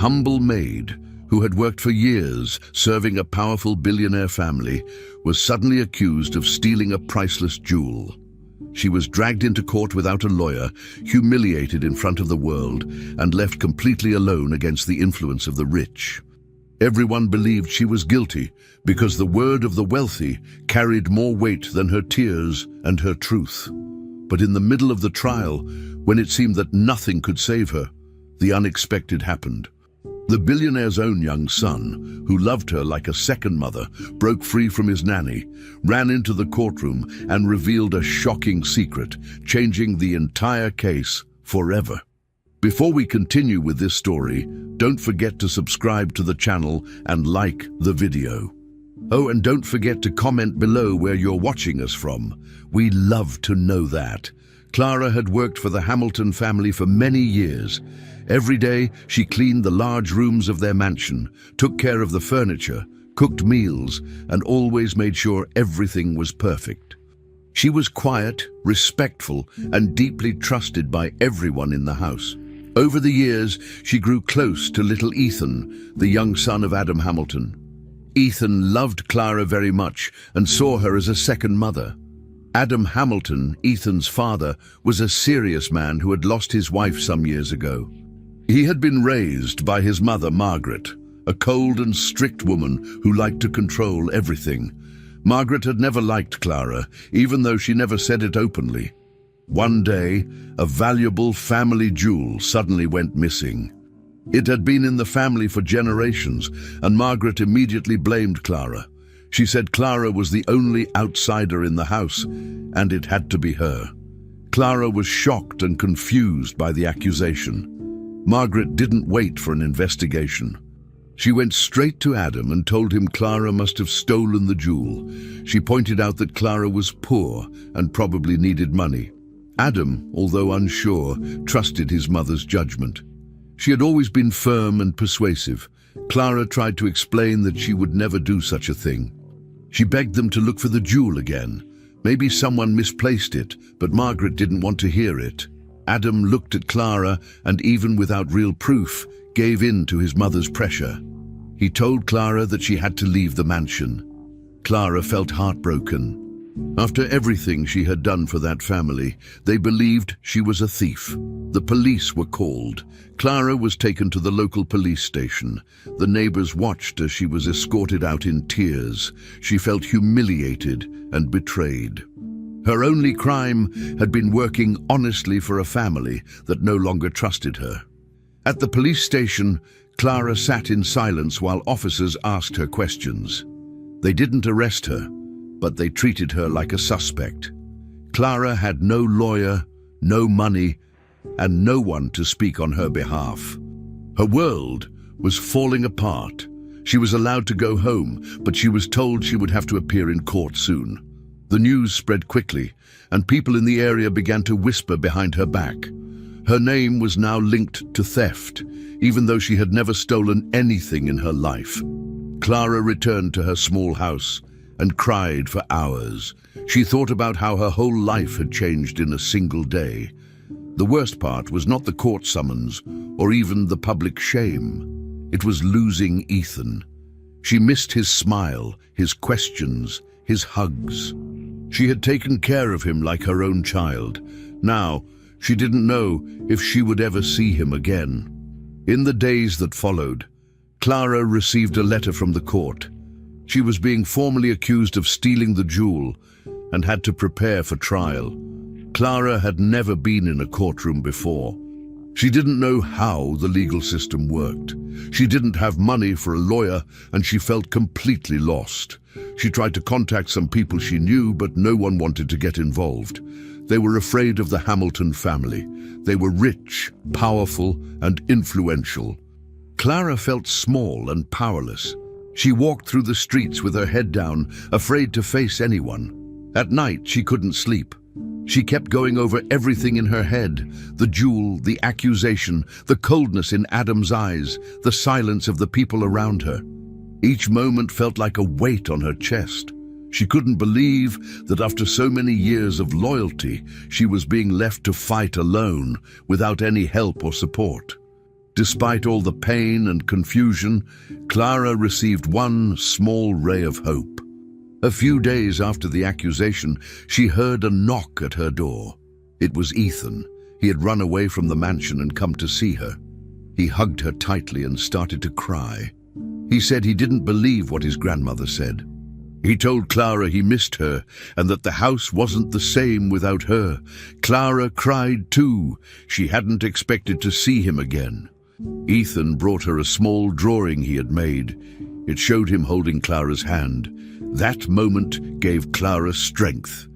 humble maid, who had worked for years serving a powerful billionaire family, was suddenly accused of stealing a priceless jewel. She was dragged into court without a lawyer, humiliated in front of the world, and left completely alone against the influence of the rich. Everyone believed she was guilty because the word of the wealthy carried more weight than her tears and her truth. But in the middle of the trial, when it seemed that nothing could save her, the unexpected happened. The billionaire's own young son, who loved her like a second mother, broke free from his nanny, ran into the courtroom and revealed a shocking secret, changing the entire case forever. Before we continue with this story, don't forget to subscribe to the channel and like the video. Oh, and don't forget to comment below where you're watching us from. We love to know that. Clara had worked for the Hamilton family for many years. Every day, she cleaned the large rooms of their mansion, took care of the furniture, cooked meals, and always made sure everything was perfect. She was quiet, respectful, and deeply trusted by everyone in the house. Over the years, she grew close to little Ethan, the young son of Adam Hamilton. Ethan loved Clara very much and saw her as a second mother. Adam Hamilton, Ethan's father, was a serious man who had lost his wife some years ago. He had been raised by his mother, Margaret, a cold and strict woman who liked to control everything. Margaret had never liked Clara, even though she never said it openly. One day, a valuable family jewel suddenly went missing. It had been in the family for generations, and Margaret immediately blamed Clara. She said Clara was the only outsider in the house, and it had to be her. Clara was shocked and confused by the accusation. Margaret didn't wait for an investigation. She went straight to Adam and told him Clara must have stolen the jewel. She pointed out that Clara was poor and probably needed money. Adam, although unsure, trusted his mother's judgment. She had always been firm and persuasive. Clara tried to explain that she would never do such a thing. She begged them to look for the jewel again. Maybe someone misplaced it, but Margaret didn't want to hear it. Adam looked at Clara and, even without real proof, gave in to his mother's pressure. He told Clara that she had to leave the mansion. Clara felt heartbroken. After everything she had done for that family, they believed she was a thief. The police were called. Clara was taken to the local police station. The neighbors watched as she was escorted out in tears. She felt humiliated and betrayed. Her only crime had been working honestly for a family that no longer trusted her. At the police station, Clara sat in silence while officers asked her questions. They didn't arrest her, but they treated her like a suspect. Clara had no lawyer, no money, and no one to speak on her behalf. Her world was falling apart. She was allowed to go home, but she was told she would have to appear in court soon. The news spread quickly, and people in the area began to whisper behind her back. Her name was now linked to theft, even though she had never stolen anything in her life. Clara returned to her small house and cried for hours. She thought about how her whole life had changed in a single day. The worst part was not the court summons or even the public shame. It was losing Ethan. She missed his smile, his questions, his hugs. She had taken care of him like her own child. Now, she didn't know if she would ever see him again. In the days that followed, Clara received a letter from the court. She was being formally accused of stealing the jewel and had to prepare for trial. Clara had never been in a courtroom before. She didn't know how the legal system worked. She didn't have money for a lawyer, and she felt completely lost. She tried to contact some people she knew, but no one wanted to get involved. They were afraid of the Hamilton family. They were rich, powerful, and influential. Clara felt small and powerless. She walked through the streets with her head down, afraid to face anyone. At night, she couldn't sleep. She kept going over everything in her head: the jewel, the accusation, the coldness in Adam's eyes, the silence of the people around her. Each moment felt like a weight on her chest. She couldn't believe that after so many years of loyalty, she was being left to fight alone, without any help or support. Despite all the pain and confusion, Clara received one small ray of hope. A few days after the accusation, she heard a knock at her door. It was Ethan. He had run away from the mansion and come to see her. He hugged her tightly and started to cry. He said he didn't believe what his grandmother said. He told Clara he missed her and that the house wasn't the same without her. Clara cried too. She hadn't expected to see him again. Ethan brought her a small drawing he had made. It showed him holding Clara's hand. That moment gave Clara strength.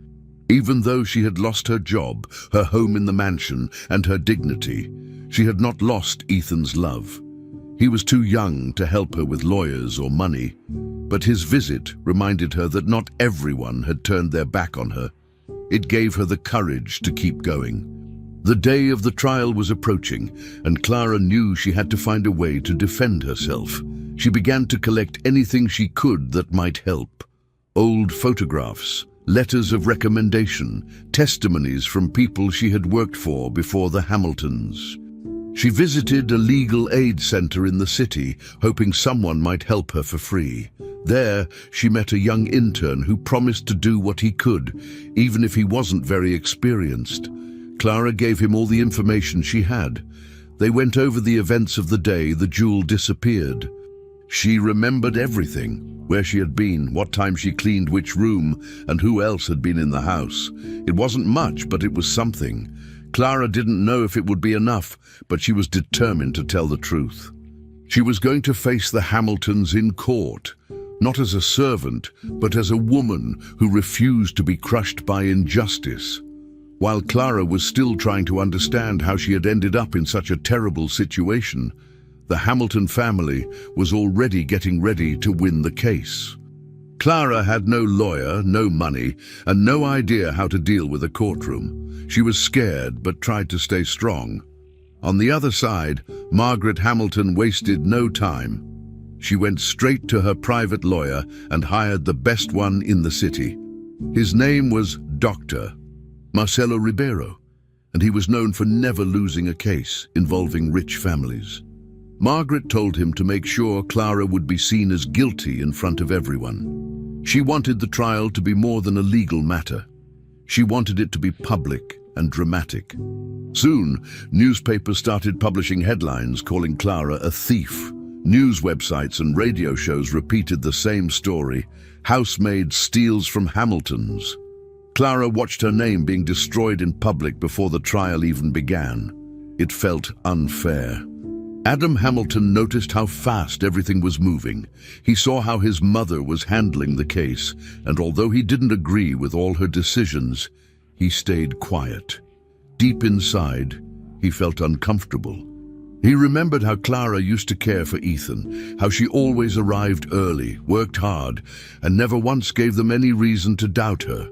Even though she had lost her job, her home in the mansion, and her dignity, she had not lost Ethan's love. He was too young to help her with lawyers or money, but his visit reminded her that not everyone had turned their back on her. It gave her the courage to keep going. The day of the trial was approaching, and Clara knew she had to find a way to defend herself. She began to collect anything she could that might help. Old photographs, letters of recommendation, testimonies from people she had worked for before the Hamiltons. She visited a legal aid center in the city, hoping someone might help her for free. There, she met a young intern who promised to do what he could, even if he wasn't very experienced. Clara gave him all the information she had. They went over the events of the day the jewel disappeared. She remembered everything, where she had been, what time she cleaned which room, and who else had been in the house. It wasn't much, but it was something. Clara didn't know if it would be enough, but she was determined to tell the truth. She was going to face the Hamiltons in court, not as a servant, but as a woman who refused to be crushed by injustice. While Clara was still trying to understand how she had ended up in such a terrible situation, the Hamilton family was already getting ready to win the case. Clara had no lawyer, no money, and no idea how to deal with a courtroom. She was scared, but tried to stay strong. On the other side, Margaret Hamilton wasted no time. She went straight to her private lawyer and hired the best one in the city. His name was Dr. Marcelo Ribeiro, and he was known for never losing a case involving rich families. Margaret told him to make sure Clara would be seen as guilty in front of everyone. She wanted the trial to be more than a legal matter. She wanted it to be public and dramatic. Soon, newspapers started publishing headlines calling Clara a thief. News websites and radio shows repeated the same story: housemaid steals from Hamiltons. Clara watched her name being destroyed in public before the trial even began. It felt unfair. Adam Hamilton noticed how fast everything was moving. He saw how his mother was handling the case, and although he didn't agree with all her decisions, he stayed quiet. Deep inside, he felt uncomfortable. He remembered how Clara used to care for Ethan, how she always arrived early, worked hard, and never once gave them any reason to doubt her.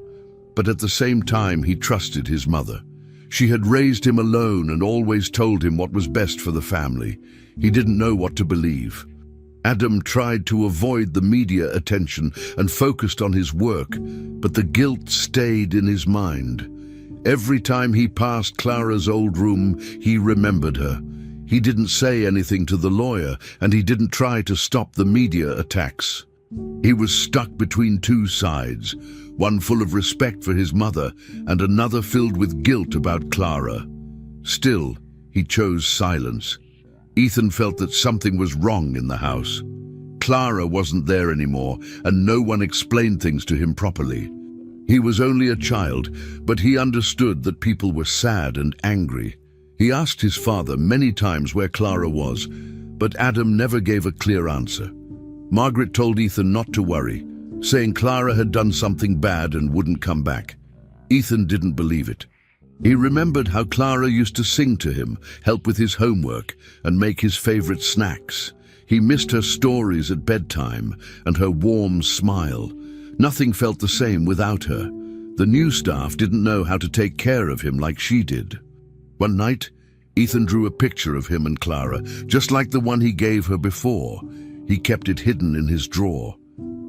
But at the same time, he trusted his mother. She had raised him alone and always told him what was best for the family. He didn't know what to believe. Adam tried to avoid the media attention and focused on his work, but the guilt stayed in his mind. Every time he passed Clara's old room, he remembered her. He didn't say anything to the lawyer, and he didn't try to stop the media attacks. He was stuck between two sides, one full of respect for his mother and another filled with guilt about Clara. Still, he chose silence. Ethan felt that something was wrong in the house. Clara wasn't there anymore, and no one explained things to him properly. He was only a child, but he understood that people were sad and angry. He asked his father many times where Clara was, but Adam never gave a clear answer. Margaret told Ethan not to worry, saying Clara had done something bad and wouldn't come back. Ethan didn't believe it. He remembered how Clara used to sing to him, help with his homework, and make his favorite snacks. He missed her stories at bedtime and her warm smile. Nothing felt the same without her. The new staff didn't know how to take care of him like she did. One night, Ethan drew a picture of him and Clara, just like the one he gave her before. He kept it hidden in his drawer.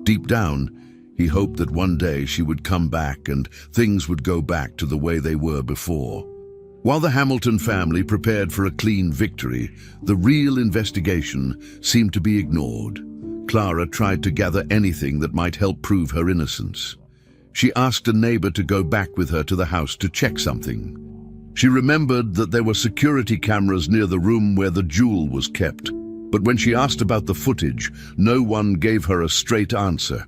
Deep down, he hoped that one day she would come back and things would go back to the way they were before. While the Hamilton family prepared for a clean victory, the real investigation seemed to be ignored. Clara tried to gather anything that might help prove her innocence. She asked a neighbor to go back with her to the house to check something. She remembered that there were security cameras near the room where the jewel was kept, but when she asked about the footage, no one gave her a straight answer.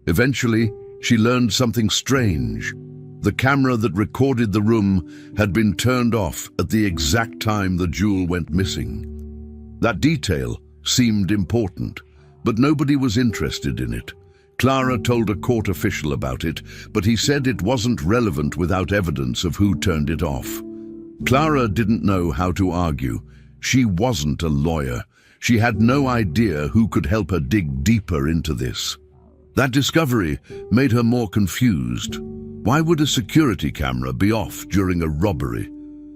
Eventually, she learned something strange. The camera that recorded the room had been turned off at the exact time the jewel went missing. That detail seemed important, but nobody was interested in it. Clara told a court official about it, but he said it wasn't relevant without evidence of who turned it off. Clara didn't know how to argue. She wasn't a lawyer. She had no idea who could help her dig deeper into this. That discovery made her more confused. Why would a security camera be off during a robbery?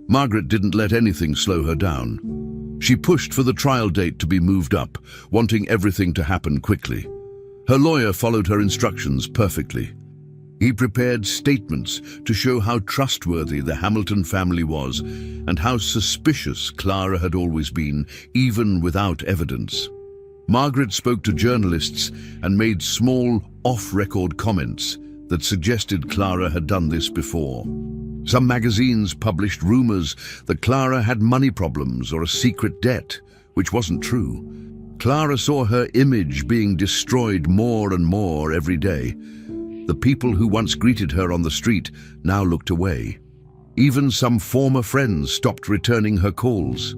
Margaret didn't let anything slow her down. She pushed for the trial date to be moved up, wanting everything to happen quickly. Her lawyer followed her instructions perfectly. He prepared statements to show how trustworthy the Hamilton family was and how suspicious Clara had always been, even without evidence. Margaret spoke to journalists and made small, off-record comments that suggested Clara had done this before. Some magazines published rumors that Clara had money problems or a secret debt, which wasn't true. Clara saw her image being destroyed more and more every day. The people who once greeted her on the street now looked away. Even some former friends stopped returning her calls.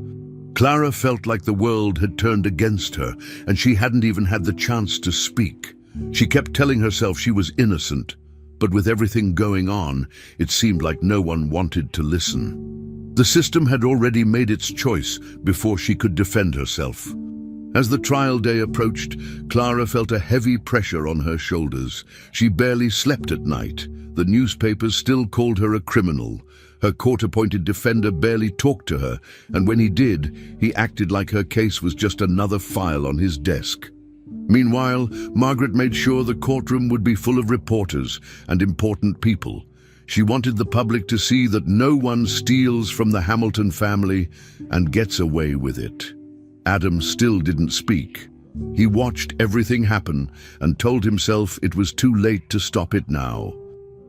Clara felt like the world had turned against her, and she hadn't even had the chance to speak. She kept telling herself she was innocent, but with everything going on, it seemed like no one wanted to listen. The system had already made its choice before she could defend herself. As the trial day approached, Clara felt a heavy pressure on her shoulders. She barely slept at night. The newspapers still called her a criminal. Her court-appointed defender barely talked to her, and when he did, he acted like her case was just another file on his desk. Meanwhile, Margaret made sure the courtroom would be full of reporters and important people. She wanted the public to see that no one steals from the Hamilton family and gets away with it. Adam still didn't speak. He watched everything happen and told himself it was too late to stop it now.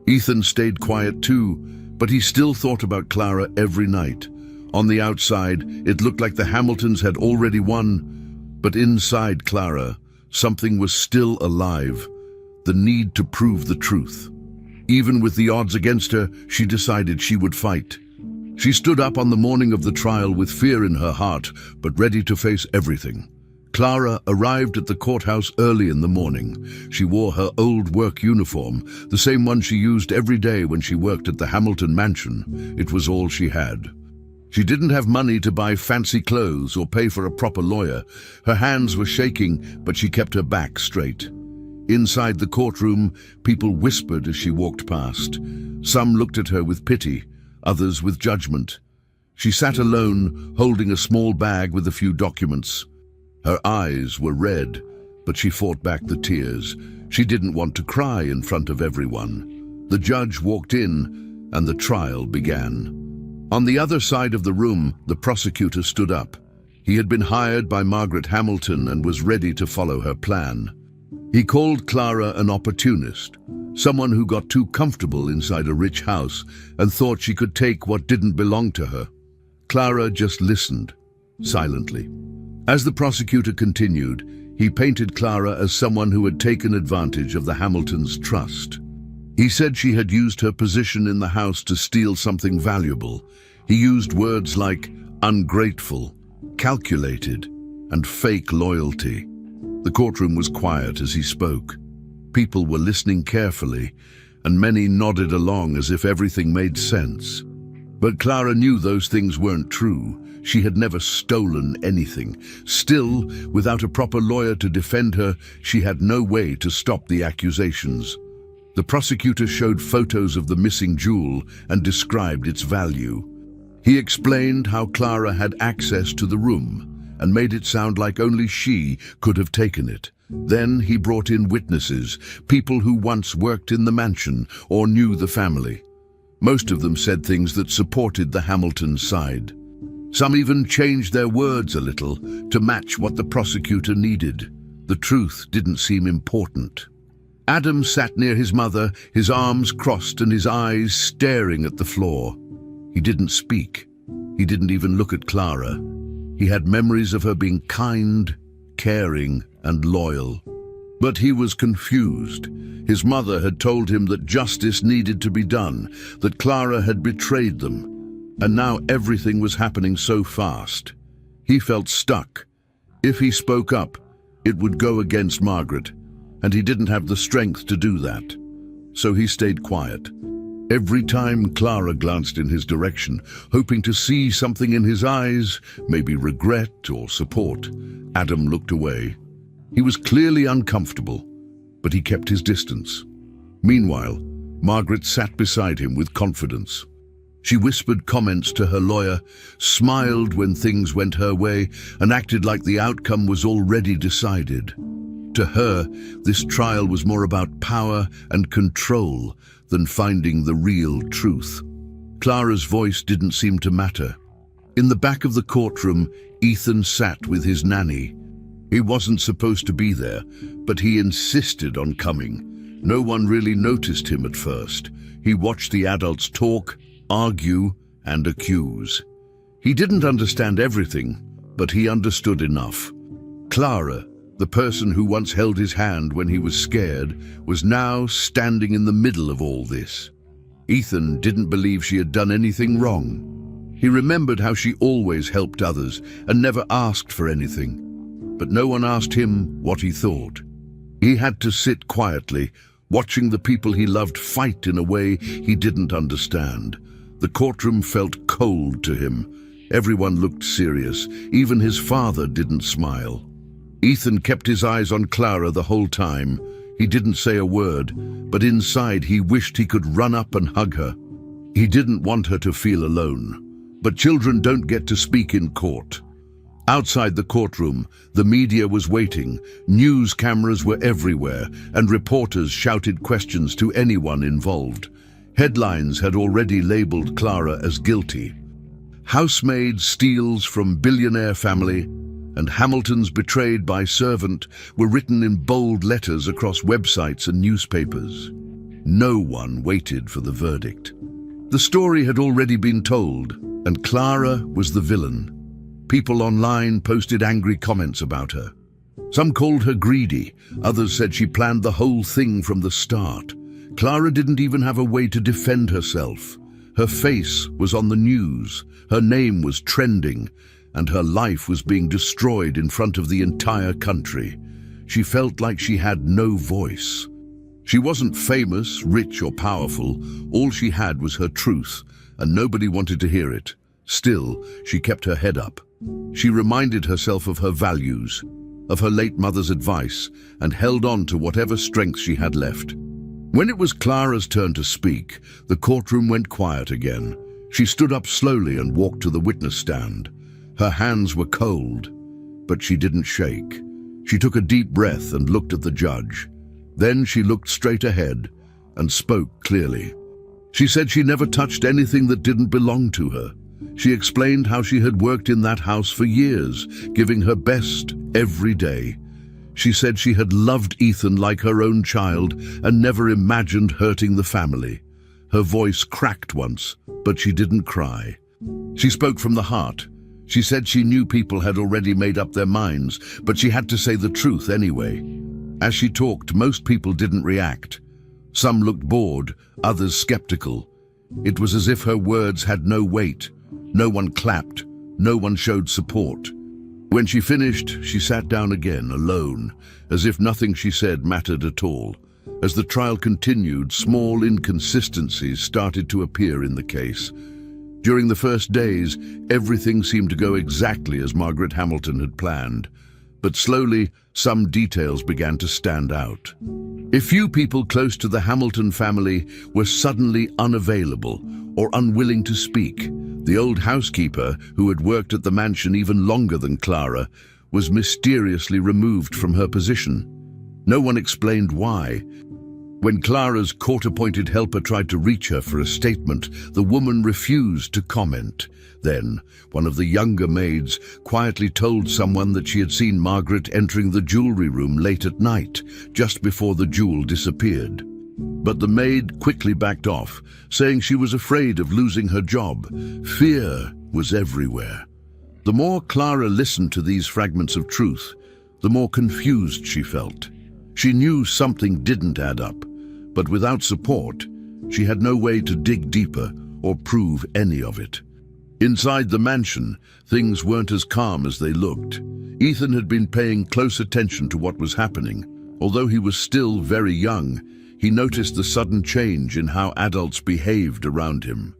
Ethan stayed quiet too, but he still thought about Clara every night. On the outside, it looked like the Hamiltons had already won, but inside Clara, something was still alive, the need to prove the truth. Even with the odds against her, she decided she would fight. She stood up on the morning of the trial with fear in her heart, but ready to face everything. Clara arrived at the courthouse early in the morning. She wore her old work uniform, the same one she used every day when she worked at the Hamilton mansion. It was all she had. She didn't have money to buy fancy clothes or pay for a proper lawyer. Her hands were shaking, but she kept her back straight. Inside the courtroom, people whispered as she walked past. Some looked at her with pity, others with judgment. She sat alone, holding a small bag with a few documents. Her eyes were red, but she fought back the tears. She didn't want to cry in front of everyone. The judge walked in, and the trial began. On the other side of the room, the prosecutor stood up. He had been hired by Margaret Hamilton and was ready to follow her plan. He called Clara an opportunist, someone who got too comfortable inside a rich house and thought she could take what didn't belong to her. Clara just listened, silently. As the prosecutor continued, he painted Clara as someone who had taken advantage of the Hamiltons' trust. He said she had used her position in the house to steal something valuable. He used words like ungrateful, calculated, and fake loyalty. The courtroom was quiet as he spoke. People were listening carefully, and many nodded along as if everything made sense. But Clara knew those things weren't true. She had never stolen anything. Still, without a proper lawyer to defend her, she had no way to stop the accusations. The prosecutor showed photos of the missing jewel and described its value. He explained how Clara had access to the room and made it sound like only she could have taken it. Then he brought in witnesses, people who once worked in the mansion or knew the family. Most of them said things that supported the Hamilton side. Some even changed their words a little to match what the prosecutor needed. The truth didn't seem important. Adam sat near his mother, his arms crossed and his eyes staring at the floor. He didn't speak. He didn't even look at Clara. He had memories of her being kind, caring, and loyal. But he was confused. His mother had told him that justice needed to be done, that Clara had betrayed them. And now everything was happening so fast. He felt stuck. If he spoke up, it would go against Margaret, and he didn't have the strength to do that. So he stayed quiet. Every time Clara glanced in his direction, hoping to see something in his eyes, maybe regret or support, Adam looked away. He was clearly uncomfortable, but he kept his distance. Meanwhile, Margaret sat beside him with confidence. She whispered comments to her lawyer, smiled when things went her way, and acted like the outcome was already decided. To her, this trial was more about power and control than finding the real truth. Clara's voice didn't seem to matter. In the back of the courtroom, Ethan sat with his nanny. He wasn't supposed to be there, but he insisted on coming. No one really noticed him at first. He watched the adults talk, argue, and accuse. He didn't understand everything, but he understood enough. Clara, the person who once held his hand when he was scared, was now standing in the middle of all this. Ethan didn't believe she had done anything wrong. He remembered how she always helped others and never asked for anything. But no one asked him what he thought. He had to sit quietly, watching the people he loved fight in a way he didn't understand. The courtroom felt cold to him. Everyone looked serious. Even his father didn't smile. Ethan kept his eyes on Clara the whole time. He didn't say a word, but inside he wished he could run up and hug her. He didn't want her to feel alone. But children don't get to speak in court. Outside the courtroom, the media was waiting. News cameras were everywhere, and reporters shouted questions to anyone involved. Headlines had already labeled Clara as guilty. Housemaid steals from billionaire family, and Hamilton's betrayed by servant were written in bold letters across websites and newspapers. No one waited for the verdict. The story had already been told, and Clara was the villain. People online posted angry comments about her. Some called her greedy, others said she planned the whole thing from the start. Clara didn't even have a way to defend herself. Her face was on the news, her name was trending, and her life was being destroyed in front of the entire country. She felt like she had no voice. She wasn't famous, rich, or powerful. All she had was her truth, and nobody wanted to hear it. Still, she kept her head up. She reminded herself of her values, of her late mother's advice, and held on to whatever strength she had left. When it was Clara's turn to speak, the courtroom went quiet again. She stood up slowly and walked to the witness stand. Her hands were cold, but she didn't shake. She took a deep breath and looked at the judge. Then she looked straight ahead and spoke clearly. She said she never touched anything that didn't belong to her. She explained how she had worked in that house for years, giving her best every day. She said she had loved Ethan like her own child and never imagined hurting the family. Her voice cracked once, but she didn't cry. She spoke from the heart. She said she knew people had already made up their minds, but she had to say the truth anyway. As she talked, most people didn't react. Some looked bored, others skeptical. It was as if her words had no weight. No one clapped, no one showed support. When she finished, she sat down again, alone, as if nothing she said mattered at all. As the trial continued, small inconsistencies started to appear in the case. During the first days, everything seemed to go exactly as Margaret Hamilton had planned. But slowly, some details began to stand out. A few people close to the Hamilton family were suddenly unavailable or unwilling to speak. The old housekeeper, who had worked at the mansion even longer than Clara, was mysteriously removed from her position. No one explained why. When Clara's court-appointed helper tried to reach her for a statement, the woman refused to comment. Then, one of the younger maids quietly told someone that she had seen Margaret entering the jewelry room late at night, just before the jewel disappeared. But the maid quickly backed off, saying she was afraid of losing her job. Fear was everywhere. The more Clara listened to these fragments of truth, the more confused she felt. She knew something didn't add up, but without support, she had no way to dig deeper or prove any of it. Inside the mansion, things weren't as calm as they looked. Ethan had been paying close attention to what was happening. Although he was still very young, he noticed the sudden change in how adults behaved around him.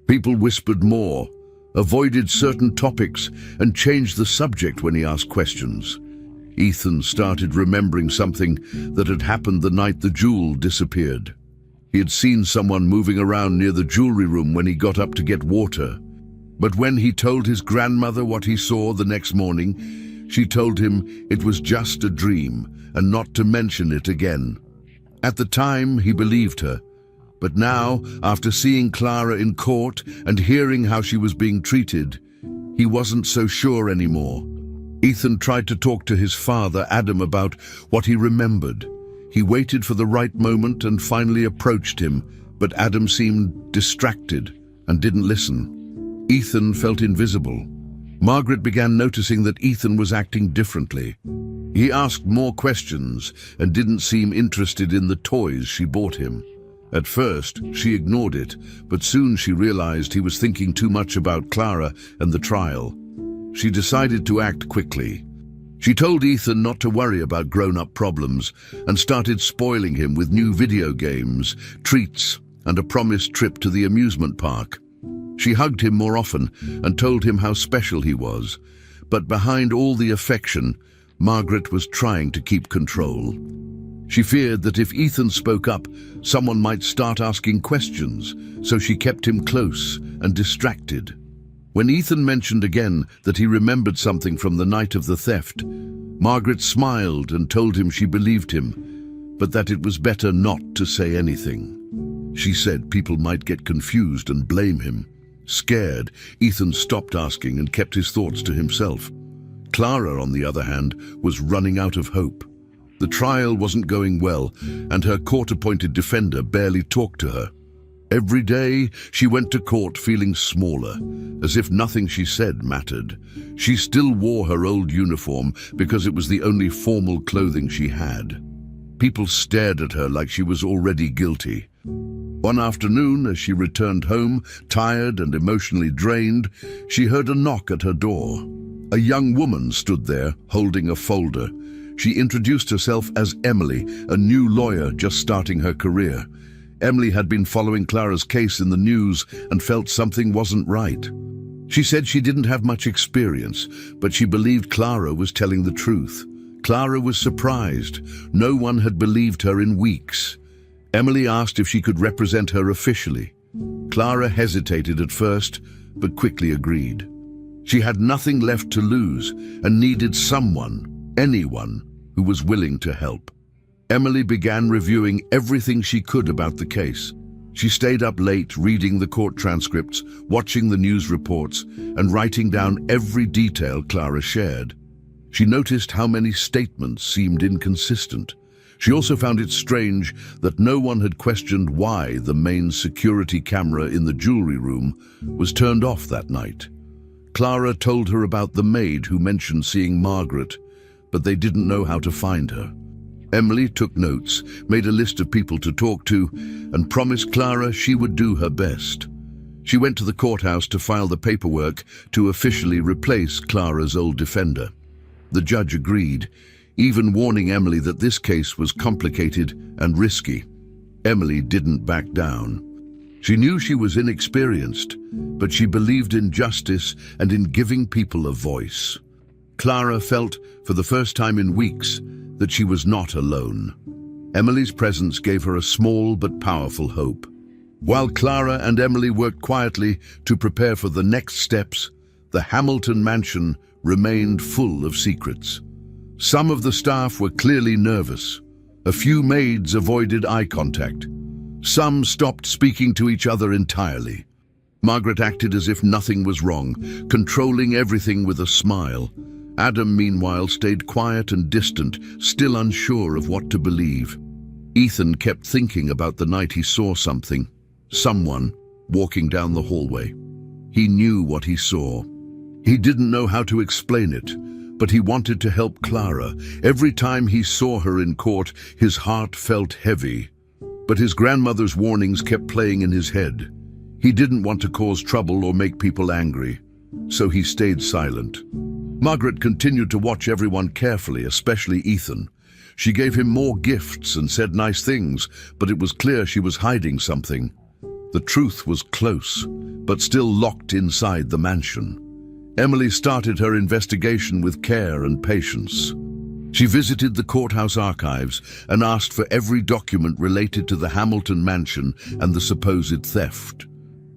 People whispered more, avoided certain topics, and changed the subject when he asked questions. Ethan started remembering something that had happened the night the jewel disappeared. He had seen someone moving around near the jewelry room when he got up to get water. But when he told his grandmother what he saw the next morning, she told him it was just a dream and not to mention it again. At the time, he believed her. But now, after seeing Clara in court and hearing how she was being treated, he wasn't so sure anymore. Ethan tried to talk to his father, Adam, about what he remembered. He waited for the right moment and finally approached him, but Adam seemed distracted and didn't listen. Ethan felt invisible. Margaret began noticing that Ethan was acting differently. He asked more questions and didn't seem interested in the toys she bought him. At first, she ignored it, but soon she realized he was thinking too much about Clara and the trial. She decided to act quickly. She told Ethan not to worry about grown-up problems and started spoiling him with new video games, treats, and a promised trip to the amusement park. She hugged him more often and told him how special he was. But behind all the affection, Margaret was trying to keep control. She feared that if Ethan spoke up, someone might start asking questions, so she kept him close and distracted. When Ethan mentioned again that he remembered something from the night of the theft, Margaret smiled and told him she believed him, but that it was better not to say anything. She said people might get confused and blame him. Scared, Ethan stopped asking and kept his thoughts to himself. Clara, on the other hand, was running out of hope. The trial wasn't going well, and her court-appointed defender barely talked to her. Every day, she went to court feeling smaller, as if nothing she said mattered. She still wore her old uniform because it was the only formal clothing she had. People stared at her like she was already guilty. One afternoon, as she returned home, tired and emotionally drained, she heard a knock at her door. A young woman stood there, holding a folder. She introduced herself as Emily, a new lawyer just starting her career. Emily had been following Clara's case in the news and felt something wasn't right. She said she didn't have much experience, but she believed Clara was telling the truth. Clara was surprised. No one had believed her in weeks. Emily asked if she could represent her officially. Clara hesitated at first, but quickly agreed. She had nothing left to lose and needed someone, anyone, who was willing to help. Emily began reviewing everything she could about the case. She stayed up late reading the court transcripts, watching the news reports, and writing down every detail Clara shared. She noticed how many statements seemed inconsistent. She also found it strange that no one had questioned why the main security camera in the jewelry room was turned off that night. Clara told her about the maid who mentioned seeing Margaret, but they didn't know how to find her. Emily took notes, made a list of people to talk to, and promised Clara she would do her best. She went to the courthouse to file the paperwork to officially replace Clara's old defender. The judge agreed, even warning Emily that this case was complicated and risky. Emily didn't back down. She knew she was inexperienced, but she believed in justice and in giving people a voice. Clara felt, for the first time in weeks, that she was not alone. Emily's presence gave her a small but powerful hope. While Clara and Emily worked quietly to prepare for the next steps, the Hamilton mansion remained full of secrets. Some of the staff were clearly nervous. A few maids avoided eye contact. Some stopped speaking to each other entirely. Margaret acted as if nothing was wrong, controlling everything with a smile. Adam, meanwhile, stayed quiet and distant, still unsure of what to believe. Ethan kept thinking about the night he saw something, someone, walking down the hallway. He knew what he saw. He didn't know how to explain it, but he wanted to help Clara. Every time he saw her in court, his heart felt heavy. But his grandmother's warnings kept playing in his head. He didn't want to cause trouble or make people angry, so he stayed silent. Margaret continued to watch everyone carefully, especially Ethan. She gave him more gifts and said nice things, but it was clear she was hiding something. The truth was close, but still locked inside the mansion. Emily started her investigation with care and patience. She visited the courthouse archives and asked for every document related to the Hamilton mansion and the supposed theft.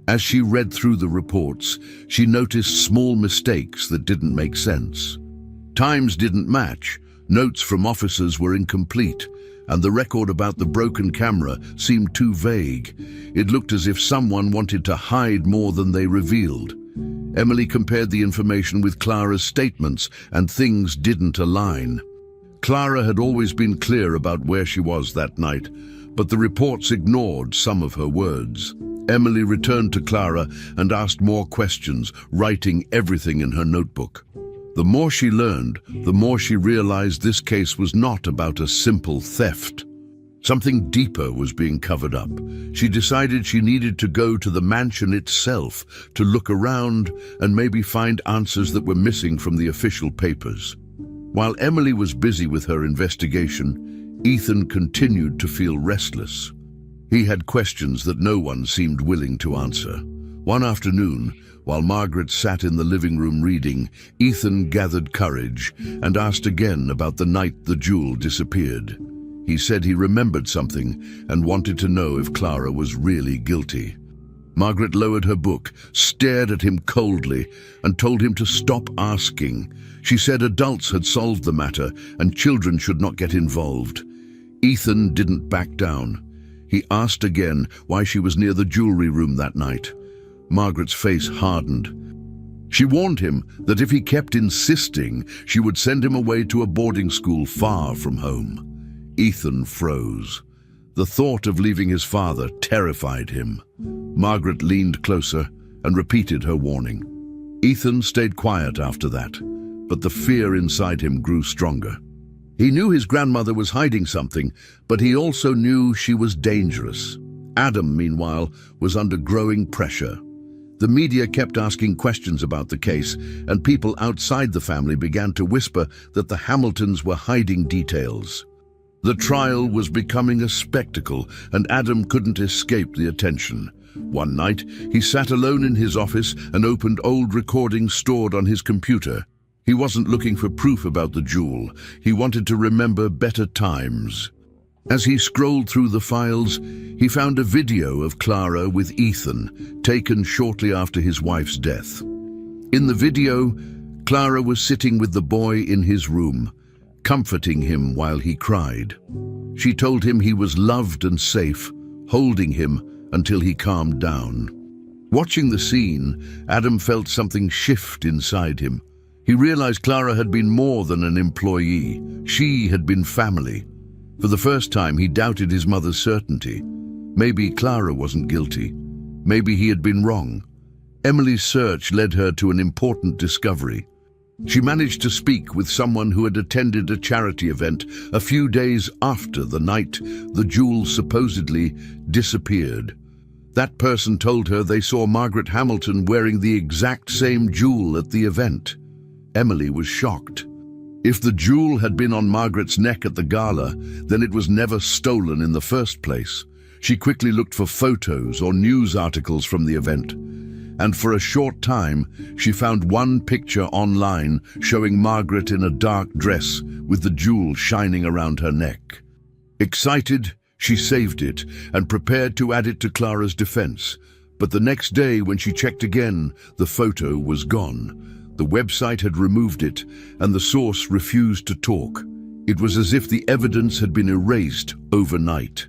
As she read through the reports, she noticed small mistakes that didn't make sense. Times didn't match, notes from officers were incomplete, and the record about the broken camera seemed too vague. It looked as if someone wanted to hide more than they revealed. Emily compared the information with Clara's statements, and things didn't align. Clara had always been clear about where she was that night, but the reports ignored some of her words. Emily returned to Clara and asked more questions, writing everything in her notebook. The more she learned, the more she realized this case was not about a simple theft. Something deeper was being covered up. She decided she needed to go to the mansion itself to look around and maybe find answers that were missing from the official papers. While Emily was busy with her investigation, Ethan continued to feel restless. He had questions that no one seemed willing to answer. One afternoon, while Margaret sat in the living room reading, Ethan gathered courage and asked again about the night the jewel disappeared. He said he remembered something and wanted to know if Clara was really guilty. Margaret lowered her book, stared at him coldly, and told him to stop asking. She said adults had solved the matter and children should not get involved. Ethan didn't back down. He asked again why she was near the jewelry room that night. Margaret's face hardened. She warned him that if he kept insisting, she would send him away to a boarding school far from home. Ethan froze. The thought of leaving his father terrified him. Margaret leaned closer and repeated her warning. Ethan stayed quiet after that, but the fear inside him grew stronger. He knew his grandmother was hiding something, but he also knew she was dangerous. Adam, meanwhile, was under growing pressure. The media kept asking questions about the case, and people outside the family began to whisper that the Hamiltons were hiding details. The trial was becoming a spectacle, and Adam couldn't escape the attention. One night, he sat alone in his office and opened old recordings stored on his computer. He wasn't looking for proof about the jewel. He wanted to remember better times. As he scrolled through the files, he found a video of Clara with Ethan, taken shortly after his wife's death. In the video, Clara was sitting with the boy in his room, comforting him while he cried. She told him he was loved and safe, holding him until he calmed down. Watching the scene, Adam felt something shift inside him. He realized Clara had been more than an employee. She had been family. For the first time, he doubted his mother's certainty. Maybe Clara wasn't guilty. Maybe he had been wrong. Emily's search led her to an important discovery. She managed to speak with someone who had attended a charity event a few days after the night the jewel supposedly disappeared. That person told her they saw Margaret Hamilton wearing the exact same jewel at the event. Emily was shocked. If the jewel had been on Margaret's neck at the gala, then it was never stolen in the first place. She quickly looked for photos or news articles from the event, and for a short time, she found one picture online showing Margaret in a dark dress with the jewel shining around her neck. Excited, she saved it and prepared to add it to Clara's defense. But the next day, when she checked again, the photo was gone. The website had removed it, and the source refused to talk. It was as if the evidence had been erased overnight.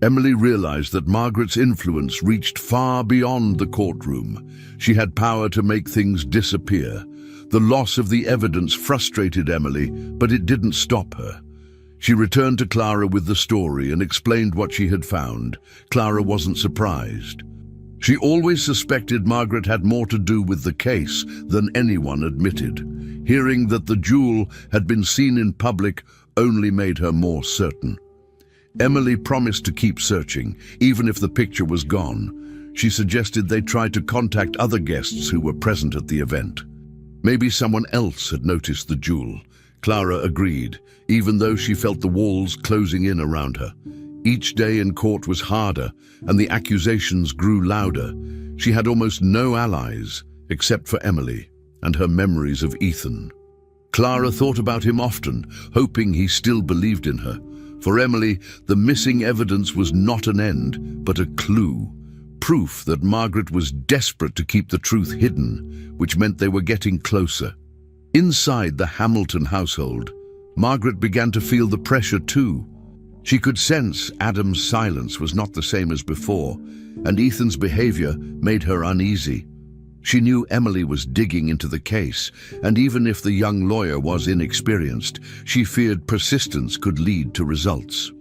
Emily realized that Margaret's influence reached far beyond the courtroom. She had power to make things disappear. The loss of the evidence frustrated Emily, but it didn't stop her. She returned to Clara with the story and explained what she had found. Clara wasn't surprised. She always suspected Margaret had more to do with the case than anyone admitted. Hearing that the jewel had been seen in public only made her more certain. Emily promised to keep searching, even if the picture was gone. She suggested they try to contact other guests who were present at the event. Maybe someone else had noticed the jewel. Clara agreed, even though she felt the walls closing in around her. Each day in court was harder, and the accusations grew louder. She had almost no allies, except for Emily and her memories of Ethan. Clara thought about him often, hoping he still believed in her. For Emily, the missing evidence was not an end, but a clue. Proof that Margaret was desperate to keep the truth hidden, which meant they were getting closer. Inside the Hamilton household, Margaret began to feel the pressure too. She could sense Adam's silence was not the same as before, and Ethan's behavior made her uneasy. She knew Emily was digging into the case, and even if the young lawyer was inexperienced, she feared persistence could lead to results.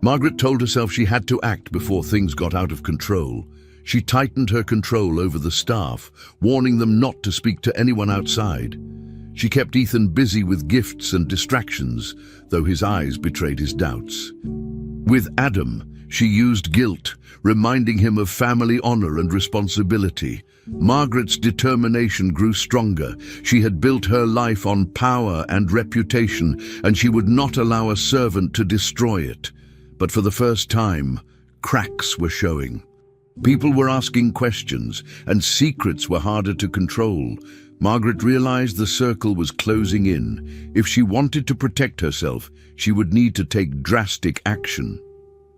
Margaret told herself she had to act before things got out of control. She tightened her control over the staff, warning them not to speak to anyone outside. She kept Ethan busy with gifts and distractions, though his eyes betrayed his doubts. With Adam, she used guilt, reminding him of family honor and responsibility. Margaret's determination grew stronger. She had built her life on power and reputation, and she would not allow a servant to destroy it. But for the first time, cracks were showing. People were asking questions, and secrets were harder to control. Margaret realized the circle was closing in. If she wanted to protect herself, she would need to take drastic action.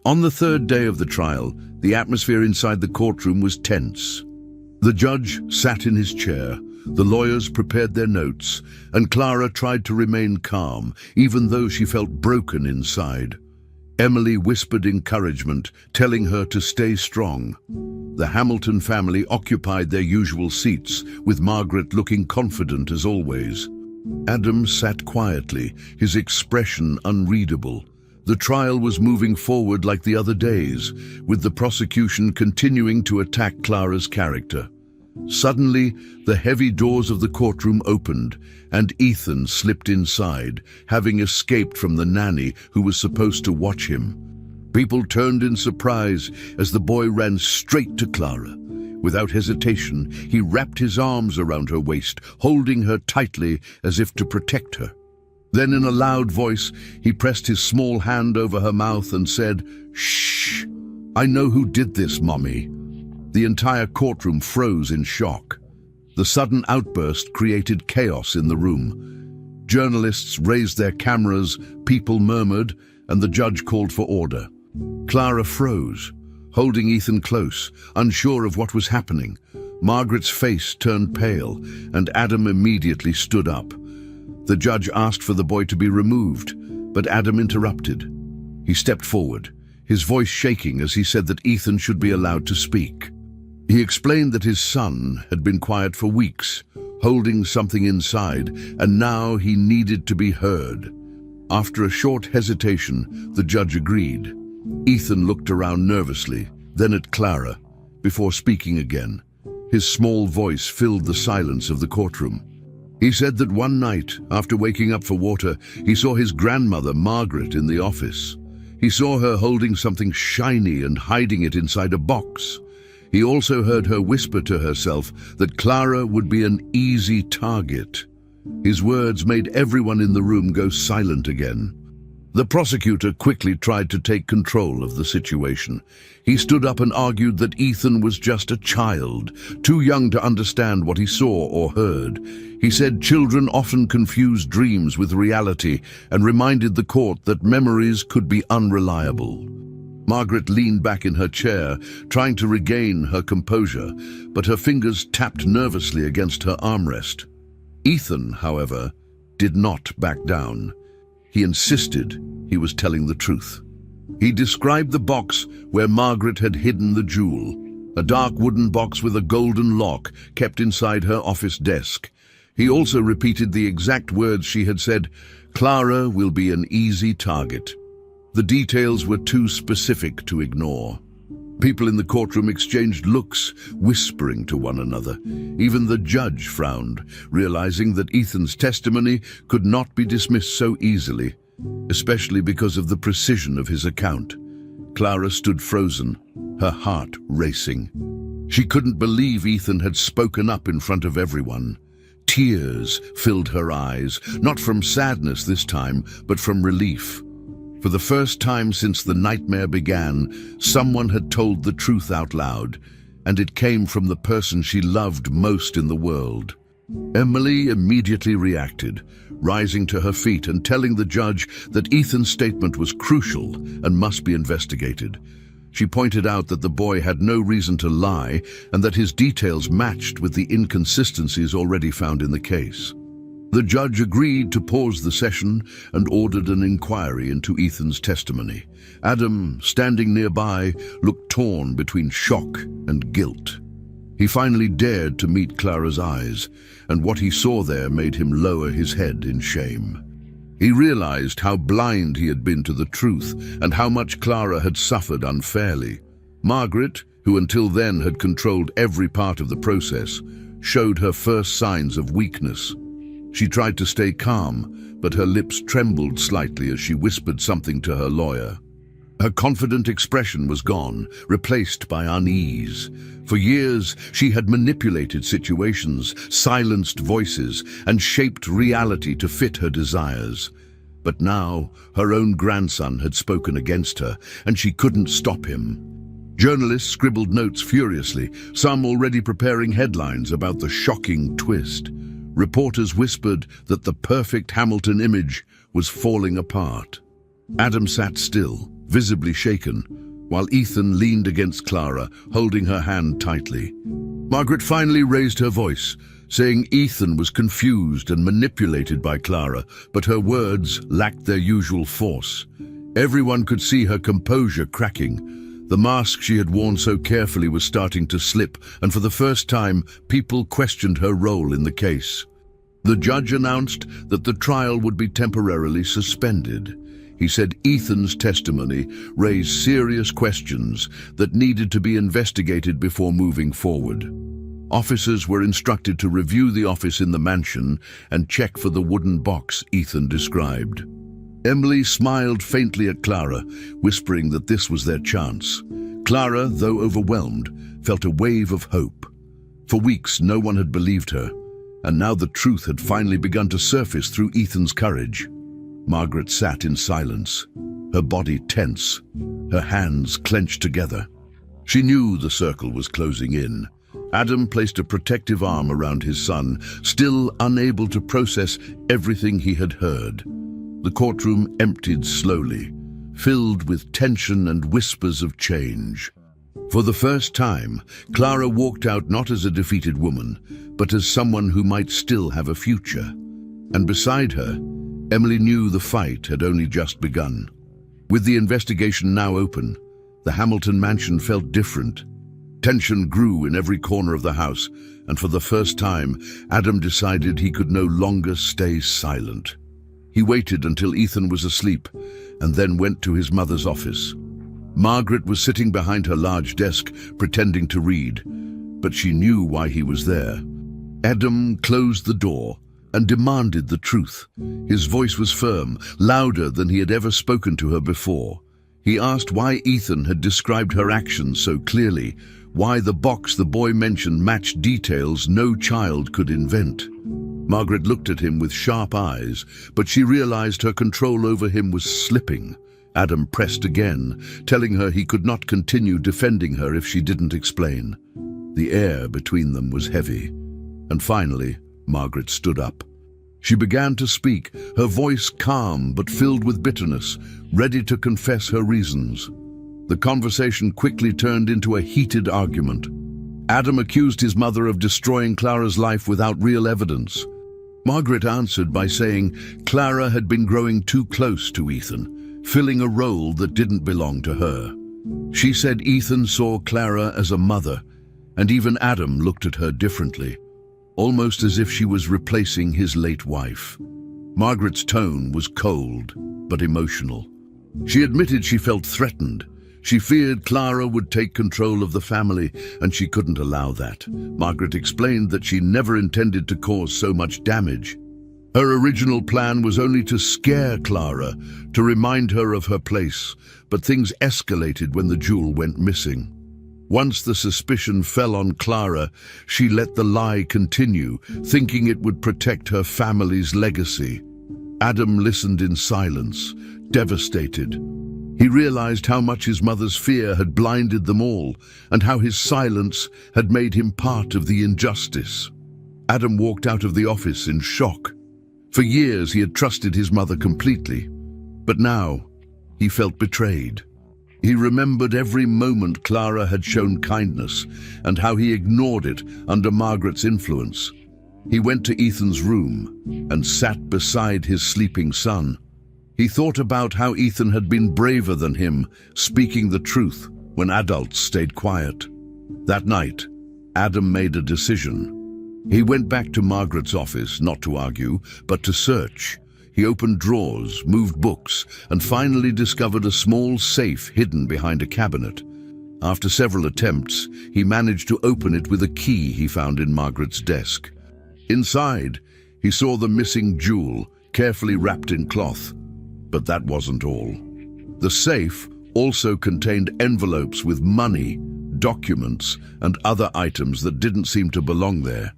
On the third day of the trial, the atmosphere inside the courtroom was tense. The judge sat in his chair, the lawyers prepared their notes, and Clara tried to remain calm, even though she felt broken inside. Emily whispered encouragement, telling her to stay strong. The Hamilton family occupied their usual seats, with Margaret looking confident as always. Adam sat quietly, his expression unreadable. The trial was moving forward like the other days, with the prosecution continuing to attack Clara's character. Suddenly, the heavy doors of the courtroom opened, and Ethan slipped inside, having escaped from the nanny who was supposed to watch him. People turned in surprise as the boy ran straight to Clara. Without hesitation, he wrapped his arms around her waist, holding her tightly as if to protect her. Then in a loud voice, he pressed his small hand over her mouth and said, "Shh! I know who did this, Mommy." The entire courtroom froze in shock. The sudden outburst created chaos in the room. Journalists raised their cameras, people murmured, and the judge called for order. Clara froze, holding Ethan close, unsure of what was happening. Margaret's face turned pale, and Adam immediately stood up. The judge asked for the boy to be removed, but Adam interrupted. He stepped forward, his voice shaking as he said that Ethan should be allowed to speak. He explained that his son had been quiet for weeks, holding something inside, and now he needed to be heard. After a short hesitation, the judge agreed. Ethan looked around nervously, then at Clara, before speaking again. His small voice filled the silence of the courtroom. He said that one night, after waking up for water, he saw his grandmother, Margaret, in the office. He saw her holding something shiny and hiding it inside a box. He also heard her whisper to herself that Clara would be an easy target. His words made everyone in the room go silent again. The prosecutor quickly tried to take control of the situation. He stood up and argued that Ethan was just a child, too young to understand what he saw or heard. He said children often confuse dreams with reality and reminded the court that memories could be unreliable. Margaret leaned back in her chair, trying to regain her composure, but her fingers tapped nervously against her armrest. Ethan, however, did not back down. He insisted he was telling the truth. He described the box where Margaret had hidden the jewel, a dark wooden box with a golden lock kept inside her office desk. He also repeated the exact words she had said: "Clara will be an easy target." The details were too specific to ignore. People in the courtroom exchanged looks, whispering to one another. Even the judge frowned, realizing that Ethan's testimony could not be dismissed so easily, especially because of the precision of his account. Clara stood frozen, her heart racing. She couldn't believe Ethan had spoken up in front of everyone. Tears filled her eyes, not from sadness this time, but from relief. For the first time since the nightmare began, someone had told the truth out loud, and it came from the person she loved most in the world. Emily immediately reacted, rising to her feet and telling the judge that Ethan's statement was crucial and must be investigated. She pointed out that the boy had no reason to lie and that his details matched with the inconsistencies already found in the case. The judge agreed to pause the session and ordered an inquiry into Ethan's testimony. Adam, standing nearby, looked torn between shock and guilt. He finally dared to meet Clara's eyes, and what he saw there made him lower his head in shame. He realized how blind he had been to the truth and how much Clara had suffered unfairly. Margaret, who until then had controlled every part of the process, showed her first signs of weakness. She tried to stay calm, but her lips trembled slightly as she whispered something to her lawyer. Her confident expression was gone, replaced by unease. For years, she had manipulated situations, silenced voices, and shaped reality to fit her desires. But now, her own grandson had spoken against her, and she couldn't stop him. Journalists scribbled notes furiously, some already preparing headlines about the shocking twist. Reporters whispered that the perfect Hamilton image was falling apart. Adam sat still, visibly shaken, while Ethan leaned against Clara, holding her hand tightly. Margaret finally raised her voice, saying Ethan was confused and manipulated by Clara, but her words lacked their usual force. Everyone could see her composure cracking. The mask she had worn so carefully was starting to slip, and for the first time, people questioned her role in the case. The judge announced that the trial would be temporarily suspended. He said Ethan's testimony raised serious questions that needed to be investigated before moving forward. Officers were instructed to review the office in the mansion and check for the wooden box Ethan described. Emily smiled faintly at Clara, whispering that this was their chance. Clara, though overwhelmed, felt a wave of hope. For weeks, no one had believed her, and now the truth had finally begun to surface through Ethan's courage. Margaret sat in silence, her body tense, her hands clenched together. She knew the circle was closing in. Adam placed a protective arm around his son, still unable to process everything he had heard. The courtroom emptied slowly, filled with tension and whispers of change. For the first time, Clara walked out not as a defeated woman, but as someone who might still have a future. And beside her, Emily knew the fight had only just begun. With the investigation now open, the Hamilton mansion felt different. Tension grew in every corner of the house, and for the first time, Adam decided he could no longer stay silent. He waited until Ethan was asleep, and then went to his mother's office. Margaret was sitting behind her large desk, pretending to read, but she knew why he was there. Adam closed the door and demanded the truth. His voice was firm, louder than he had ever spoken to her before. He asked why Ethan had described her actions so clearly, why the box the boy mentioned matched details no child could invent. Margaret looked at him with sharp eyes, but she realized her control over him was slipping. Adam pressed again, telling her he could not continue defending her if she didn't explain. The air between them was heavy, and finally, Margaret stood up. She began to speak, her voice calm but filled with bitterness, ready to confess her reasons. The conversation quickly turned into a heated argument. Adam accused his mother of destroying Clara's life without real evidence. Margaret answered by saying Clara had been growing too close to Ethan, filling a role that didn't belong to her. She said Ethan saw Clara as a mother, and even Adam looked at her differently, almost as if she was replacing his late wife. Margaret's tone was cold, but emotional. She admitted she felt threatened. She feared Clara would take control of the family, and she couldn't allow that. Margaret explained that she never intended to cause so much damage. Her original plan was only to scare Clara, to remind her of her place, but things escalated when the jewel went missing. Once the suspicion fell on Clara, she let the lie continue, thinking it would protect her family's legacy. Adam listened in silence, devastated. He realized how much his mother's fear had blinded them all, and how his silence had made him part of the injustice. Adam walked out of the office in shock. For years he had trusted his mother completely, but now he felt betrayed. He remembered every moment Clara had shown kindness and how he ignored it under Margaret's influence. He went to Ethan's room and sat beside his sleeping son. He thought about how Ethan had been braver than him, speaking the truth when adults stayed quiet. That night, Adam made a decision. He went back to Margaret's office, not to argue, but to search. He opened drawers, moved books, and finally discovered a small safe hidden behind a cabinet. After several attempts, he managed to open it with a key he found in Margaret's desk. Inside, he saw the missing jewel, carefully wrapped in cloth. But that wasn't all. The safe also contained envelopes with money, documents, and other items that didn't seem to belong there.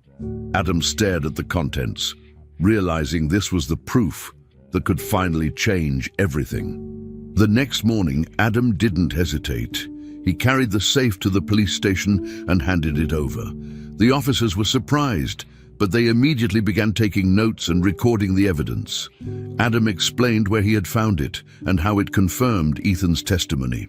Adam stared at the contents, realizing this was the proof that could finally change everything. The next morning, Adam didn't hesitate. He carried the safe to the police station and handed it over. The officers were surprised, but they immediately began taking notes and recording the evidence. Adam explained where he had found it and how it confirmed Ethan's testimony.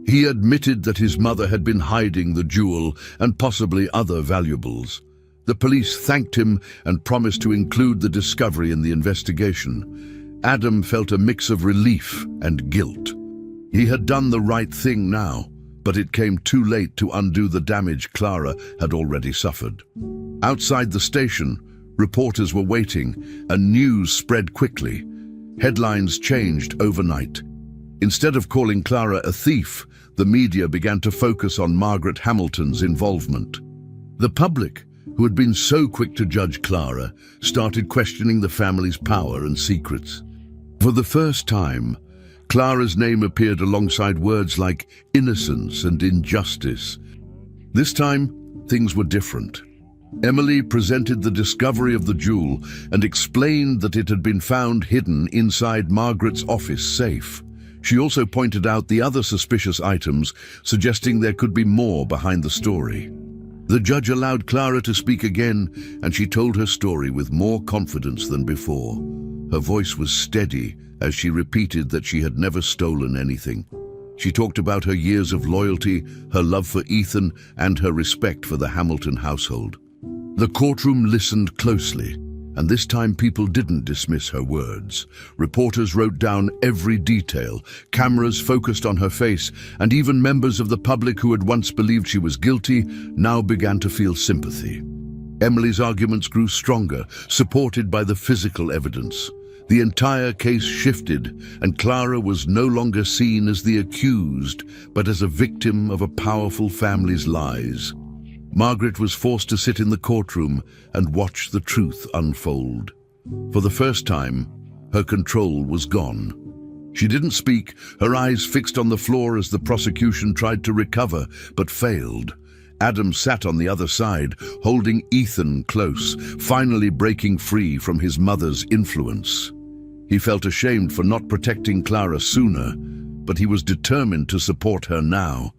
He admitted that his mother had been hiding the jewel and possibly other valuables. The police thanked him and promised to include the discovery in the investigation. Adam felt a mix of relief and guilt. He had done the right thing now, but it came too late to undo the damage Clara had already suffered. Outside the station, reporters were waiting, and news spread quickly. Headlines changed overnight. Instead of calling Clara a thief, the media began to focus on Margaret Hamilton's involvement. The public, who had been so quick to judge Clara, started questioning the family's power and secrets. For the first time, Clara's name appeared alongside words like innocence and injustice. This time, things were different. Emily presented the discovery of the jewel and explained that it had been found hidden inside Margaret's office safe. She also pointed out the other suspicious items, suggesting there could be more behind the story. The judge allowed Clara to speak again, and she told her story with more confidence than before. Her voice was steady as she repeated that she had never stolen anything. She talked about her years of loyalty, her love for Ethan, and her respect for the Hamilton household. The courtroom listened closely, and this time people didn't dismiss her words. Reporters wrote down every detail, cameras focused on her face, and even members of the public who had once believed she was guilty now began to feel sympathy. Emily's arguments grew stronger, supported by the physical evidence. The entire case shifted, and Clara was no longer seen as the accused, but as a victim of a powerful family's lies. Margaret was forced to sit in the courtroom and watch the truth unfold. For the first time, her control was gone. She didn't speak, her eyes fixed on the floor as the prosecution tried to recover, but failed. Adam sat on the other side, holding Ethan close, finally breaking free from his mother's influence. He felt ashamed for not protecting Clara sooner, but he was determined to support her now.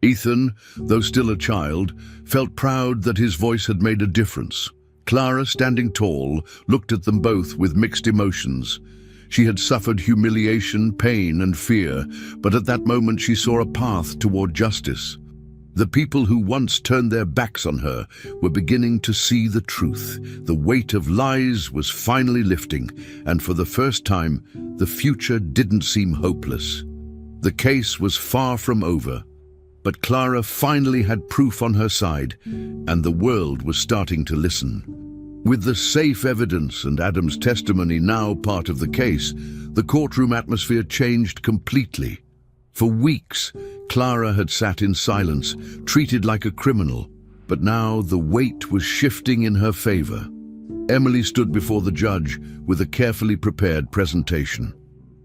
Ethan, though still a child, felt proud that his voice had made a difference. Clara, standing tall, looked at them both with mixed emotions. She had suffered humiliation, pain, and fear, but at that moment she saw a path toward justice. The people who once turned their backs on her were beginning to see the truth. The weight of lies was finally lifting, and for the first time, the future didn't seem hopeless. The case was far from over, but Clara finally had proof on her side, and the world was starting to listen. With the safe evidence and Adam's testimony now part of the case, the courtroom atmosphere changed completely. For weeks, Clara had sat in silence, treated like a criminal, but now the weight was shifting in her favor. Emily stood before the judge with a carefully prepared presentation.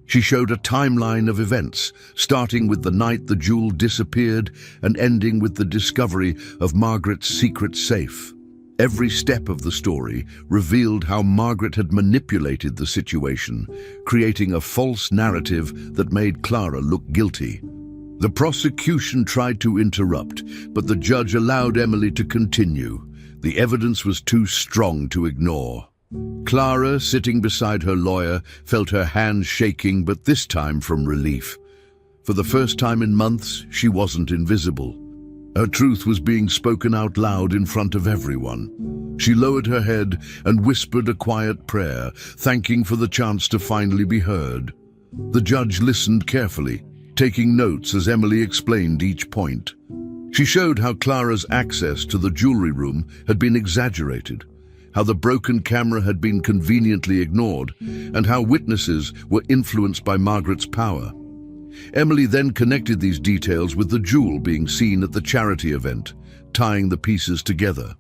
She showed a timeline of events, starting with the night the jewel disappeared and ending with the discovery of Margaret's secret safe. Every step of the story revealed how Margaret had manipulated the situation, creating a false narrative that made Clara look guilty. The prosecution tried to interrupt, but the judge allowed Emily to continue. The evidence was too strong to ignore. Clara, sitting beside her lawyer, felt her hands shaking, but this time from relief. For the first time in months, she wasn't invisible. Her truth was being spoken out loud in front of everyone. She lowered her head and whispered a quiet prayer, thanking for the chance to finally be heard. The judge listened carefully, taking notes as Emily explained each point. She showed how Clara's access to the jewelry room had been exaggerated, how the broken camera had been conveniently ignored, and how witnesses were influenced by Margaret's power. Emily then connected these details with the jewel being seen at the charity event, tying the pieces together.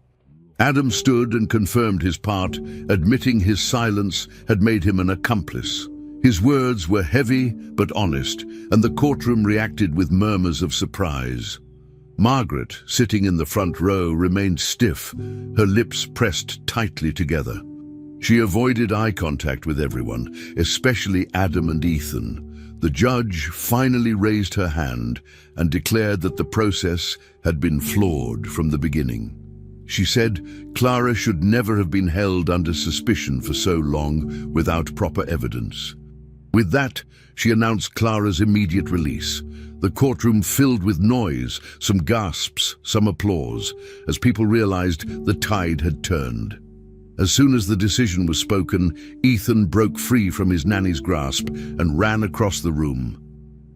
Adam stood and confirmed his part, admitting his silence had made him an accomplice. His words were heavy but honest, and the courtroom reacted with murmurs of surprise. Margaret, sitting in the front row, remained stiff, her lips pressed tightly together. She avoided eye contact with everyone, especially Adam and Ethan. The judge finally raised her hand and declared that the process had been flawed from the beginning. She said Clara should never have been held under suspicion for so long without proper evidence. With that, she announced Clara's immediate release. The courtroom filled with noise, some gasps, some applause, as people realized the tide had turned. As soon as the decision was spoken, Ethan broke free from his nanny's grasp and ran across the room.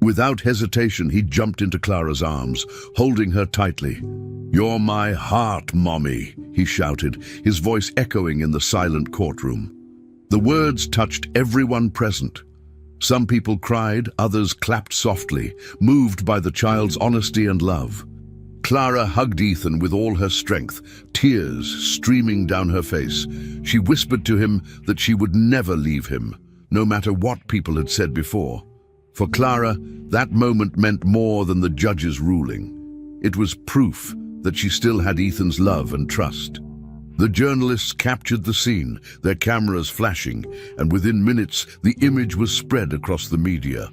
Without hesitation, he jumped into Clara's arms, holding her tightly. "You're my heart, Mommy," he shouted, his voice echoing in the silent courtroom. The words touched everyone present. Some people cried, others clapped softly, moved by the child's honesty and love. Clara hugged Ethan with all her strength, tears streaming down her face. She whispered to him that she would never leave him, no matter what people had said before. For Clara, that moment meant more than the judge's ruling. It was proof that she still had Ethan's love and trust. The journalists captured the scene, their cameras flashing, and within minutes the image was spread across the media.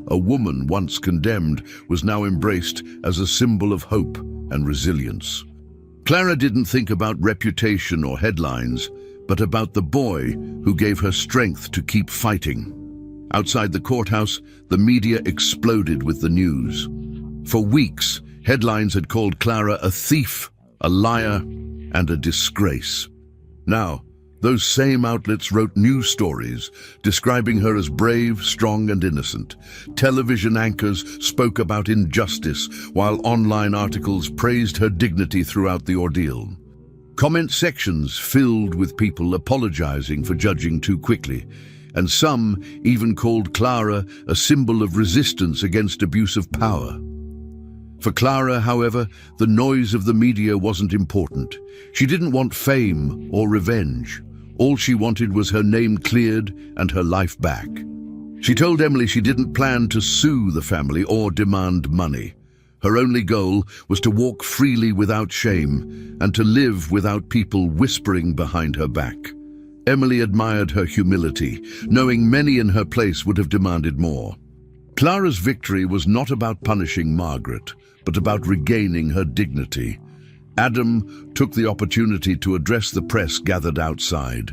A woman once condemned was now embraced as a symbol of hope and resilience. Clara didn't think about reputation or headlines, but about the boy who gave her strength to keep fighting. Outside the courthouse, the media exploded with the news. For weeks, headlines had called Clara a thief, a liar, and a disgrace. Now, those same outlets wrote news stories, describing her as brave, strong, and innocent. Television anchors spoke about injustice, while online articles praised her dignity throughout the ordeal. Comment sections filled with people apologizing for judging too quickly, and some even called Clara a symbol of resistance against abuse of power. For Clara, however, the noise of the media wasn't important. She didn't want fame or revenge. All she wanted was her name cleared and her life back. She told Emily she didn't plan to sue the family or demand money. Her only goal was to walk freely without shame and to live without people whispering behind her back. Emily admired her humility, knowing many in her place would have demanded more. Clara's victory was not about punishing Margaret, but about regaining her dignity. Adam took the opportunity to address the press gathered outside.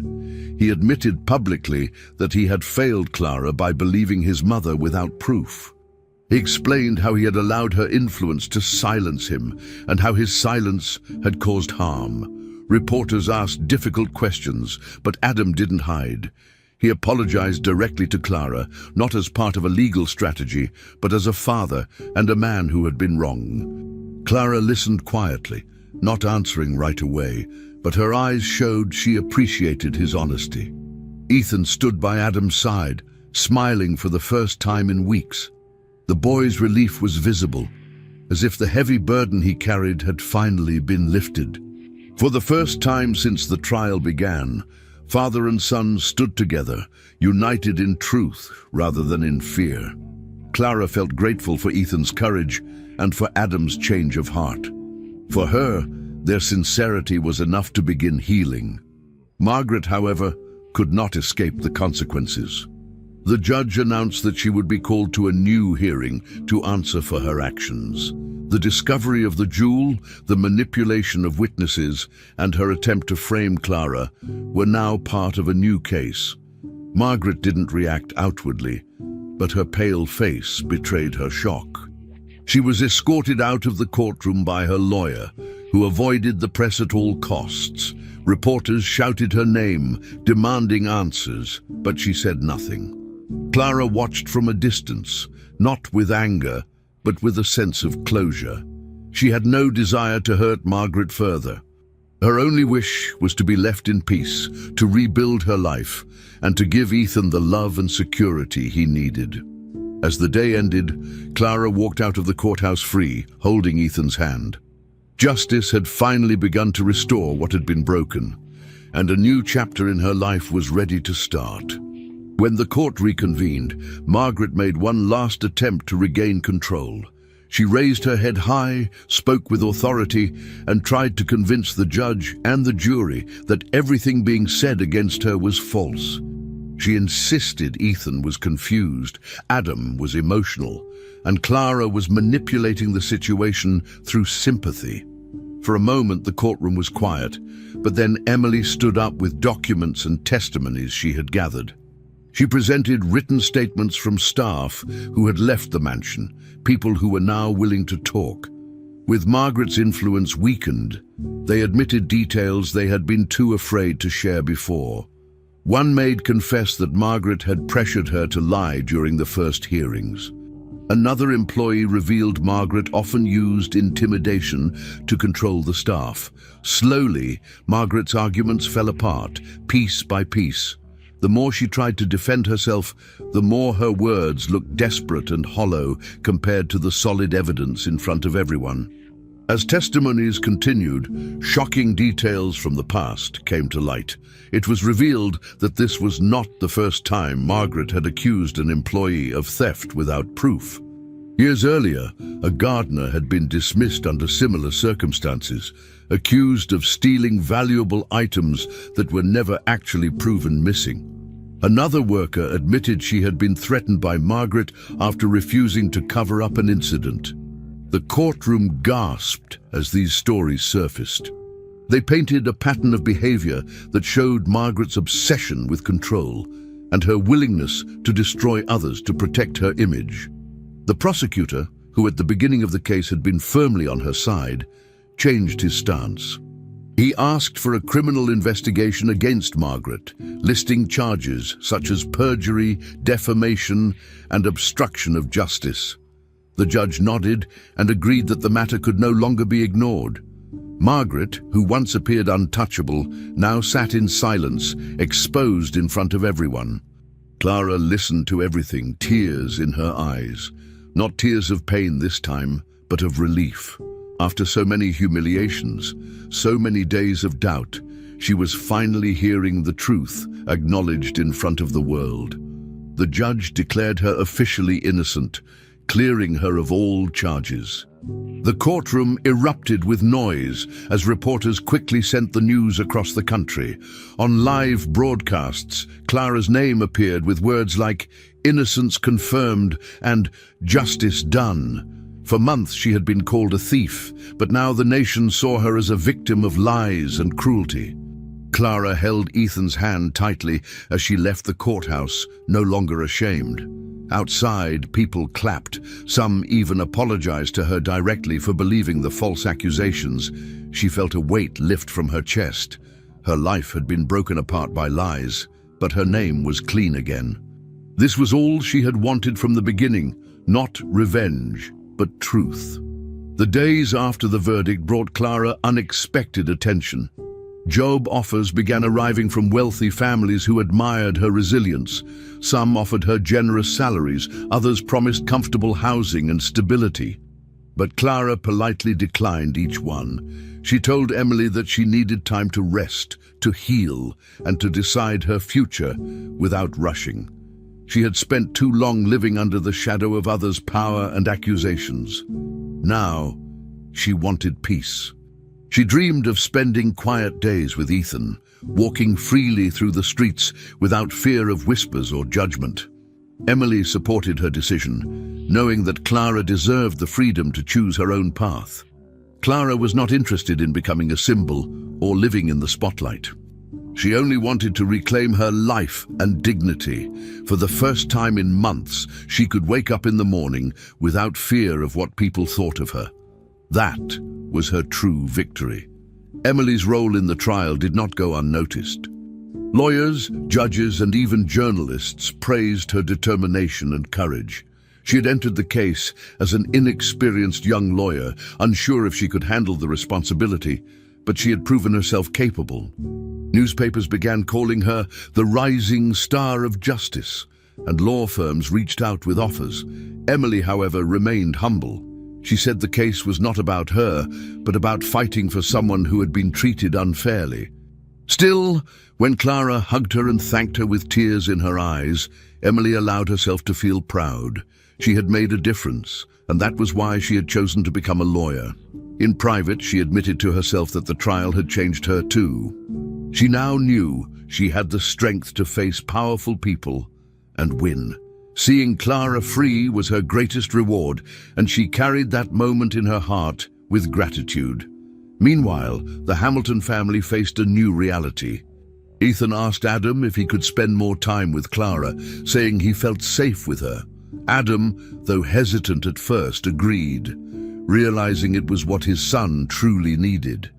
He admitted publicly that he had failed Clara by believing his mother without proof. He explained how he had allowed her influence to silence him and how his silence had caused harm. Reporters asked difficult questions, but Adam didn't hide. He apologized directly to Clara, not as part of a legal strategy, but as a father and a man who had been wrong. Clara listened quietly, not answering right away, but her eyes showed she appreciated his honesty. Ethan stood by Adam's side, smiling for the first time in weeks. The boy's relief was visible, as if the heavy burden he carried had finally been lifted. For the first time since the trial began, father and son stood together, united in truth rather than in fear. Clara felt grateful for Ethan's courage and for Adam's change of heart. For her, their sincerity was enough to begin healing. Margaret, however, could not escape the consequences. The judge announced that she would be called to a new hearing to answer for her actions. The discovery of the jewel, the manipulation of witnesses, and her attempt to frame Clara were now part of a new case. Margaret didn't react outwardly, but her pale face betrayed her shock. She was escorted out of the courtroom by her lawyer, who avoided the press at all costs. Reporters shouted her name, demanding answers, but she said nothing. Clara watched from a distance, not with anger, but with a sense of closure. She had no desire to hurt Margaret further. Her only wish was to be left in peace, to rebuild her life, and to give Ethan the love and security he needed. As the day ended, Clara walked out of the courthouse free, holding Ethan's hand. Justice had finally begun to restore what had been broken, and a new chapter in her life was ready to start. When the court reconvened, Margaret made one last attempt to regain control. She raised her head high, spoke with authority, and tried to convince the judge and the jury that everything being said against her was false. She insisted Ethan was confused, Adam was emotional, and Clara was manipulating the situation through sympathy. For a moment, the courtroom was quiet, but then Emily stood up with documents and testimonies she had gathered. She presented written statements from staff who had left the mansion, people who were now willing to talk. With Margaret's influence weakened, they admitted details they had been too afraid to share before. One maid confessed that Margaret had pressured her to lie during the first hearings. Another employee revealed Margaret often used intimidation to control the staff. Slowly, Margaret's arguments fell apart, piece by piece. The more she tried to defend herself, the more her words looked desperate and hollow compared to the solid evidence in front of everyone. As testimonies continued, shocking details from the past came to light. It was revealed that this was not the first time Margaret had accused an employee of theft without proof. Years earlier, a gardener had been dismissed under similar circumstances, accused of stealing valuable items that were never actually proven missing. Another worker admitted she had been threatened by Margaret after refusing to cover up an incident. The courtroom gasped as these stories surfaced. They painted a pattern of behavior that showed Margaret's obsession with control and her willingness to destroy others to protect her image. The prosecutor, who at the beginning of the case had been firmly on her side, changed his stance. He asked for a criminal investigation against Margaret, listing charges such as perjury, defamation, and obstruction of justice. The judge nodded and agreed that the matter could no longer be ignored. Margaret, who once appeared untouchable, now sat in silence, exposed in front of everyone. Clara listened to everything, tears in her eyes. Not tears of pain this time, but of relief. After so many humiliations, so many days of doubt, she was finally hearing the truth acknowledged in front of the world. The judge declared her officially innocent, clearing her of all charges. The courtroom erupted with noise as reporters quickly sent the news across the country. On live broadcasts, Clara's name appeared with words like "innocence confirmed" and "justice done." For months she had been called a thief, but now the nation saw her as a victim of lies and cruelty. Clara held Ethan's hand tightly as she left the courthouse, no longer ashamed. Outside, people clapped. Some even apologized to her directly for believing the false accusations. She felt a weight lift from her chest. Her life had been broken apart by lies, but her name was clean again. This was all she had wanted from the beginning, not revenge, but truth. The days after the verdict brought Clara unexpected attention. Job offers began arriving from wealthy families who admired her resilience. Some offered her generous salaries, others promised comfortable housing and stability. But Clara politely declined each one. She told Emily that she needed time to rest, to heal, and to decide her future without rushing. She had spent too long living under the shadow of others' power and accusations. Now, she wanted peace. She dreamed of spending quiet days with Ethan, walking freely through the streets without fear of whispers or judgment. Emily supported her decision, knowing that Clara deserved the freedom to choose her own path. Clara was not interested in becoming a symbol or living in the spotlight. She only wanted to reclaim her life and dignity. For the first time in months, she could wake up in the morning without fear of what people thought of her. That was her true victory. Emily's role in the trial did not go unnoticed. Lawyers, judges, and even journalists praised her determination and courage. She had entered the case as an inexperienced young lawyer, unsure if she could handle the responsibility, but she had proven herself capable. Newspapers began calling her the rising star of justice, and law firms reached out with offers. Emily, however, remained humble. She said the case was not about her, but about fighting for someone who had been treated unfairly. Still, when Clara hugged her and thanked her with tears in her eyes, Emily allowed herself to feel proud. She had made a difference, and that was why she had chosen to become a lawyer. In private, she admitted to herself that the trial had changed her too. She now knew she had the strength to face powerful people and win. Seeing Clara free was her greatest reward, and she carried that moment in her heart with gratitude. Meanwhile, the Hamilton family faced a new reality. Ethan asked Adam if he could spend more time with Clara, saying he felt safe with her. Adam, though hesitant at first, agreed, realizing it was what his son truly needed.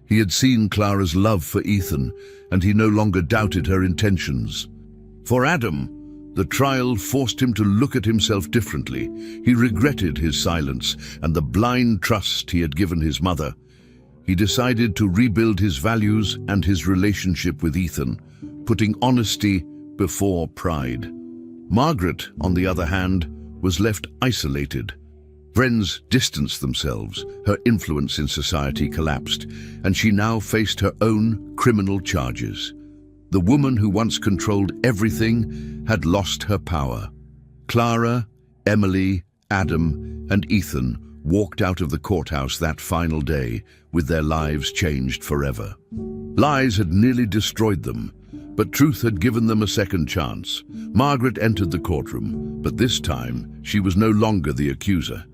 He had seen Clara's love for Ethan, and he no longer doubted her intentions. For Adam, the trial forced him to look at himself differently. He regretted his silence and the blind trust he had given his mother. He decided to rebuild his values and his relationship with Ethan, putting honesty before pride. Margaret, on the other hand, was left isolated. Friends distanced themselves, her influence in society collapsed, and she now faced her own criminal charges. The woman who once controlled everything had lost her power. Clara, Emily, Adam, and Ethan walked out of the courthouse that final day with their lives changed forever. Lies had nearly destroyed them, but truth had given them a second chance. Margaret entered the courtroom, but this time she was no longer the accuser.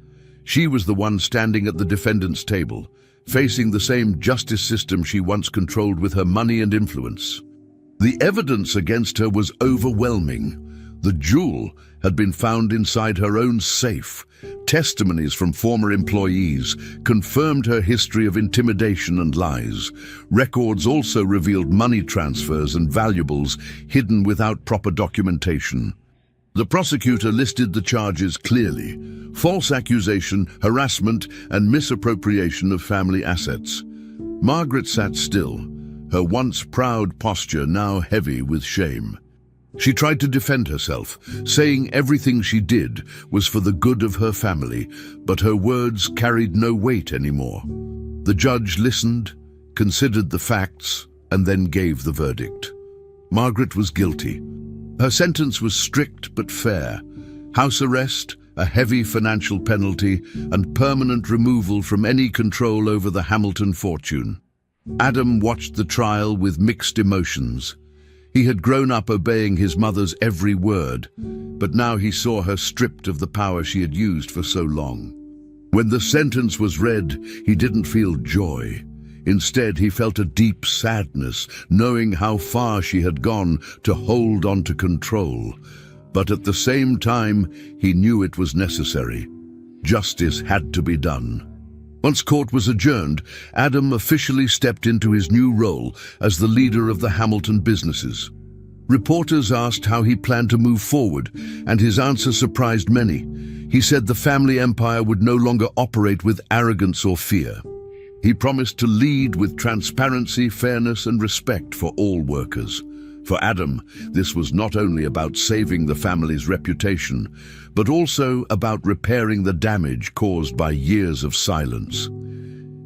She was the one standing at the defendant's table, facing the same justice system she once controlled with her money and influence. The evidence against her was overwhelming. The jewel had been found inside her own safe. Testimonies from former employees confirmed her history of intimidation and lies. Records also revealed money transfers and valuables hidden without proper documentation. The prosecutor listed the charges clearly: false accusation, harassment, and misappropriation of family assets. Margaret sat still, her once proud posture now heavy with shame. She tried to defend herself, saying everything she did was for the good of her family, but her words carried no weight anymore. The judge listened, considered the facts, and then gave the verdict. Margaret was guilty. Her sentence was strict but fair: house arrest, a heavy financial penalty, and permanent removal from any control over the Hamilton fortune. Adam watched the trial with mixed emotions. He had grown up obeying his mother's every word, but now he saw her stripped of the power she had used for so long. When the sentence was read, he didn't feel joy. Instead, he felt a deep sadness, knowing how far she had gone to hold on to control. But at the same time, he knew it was necessary. Justice had to be done. Once court was adjourned, Adam officially stepped into his new role as the leader of the Hamilton businesses. Reporters asked how he planned to move forward, and his answer surprised many. He said the family empire would no longer operate with arrogance or fear. He promised to lead with transparency, fairness, and respect for all workers. For Adam, this was not only about saving the family's reputation, but also about repairing the damage caused by years of silence.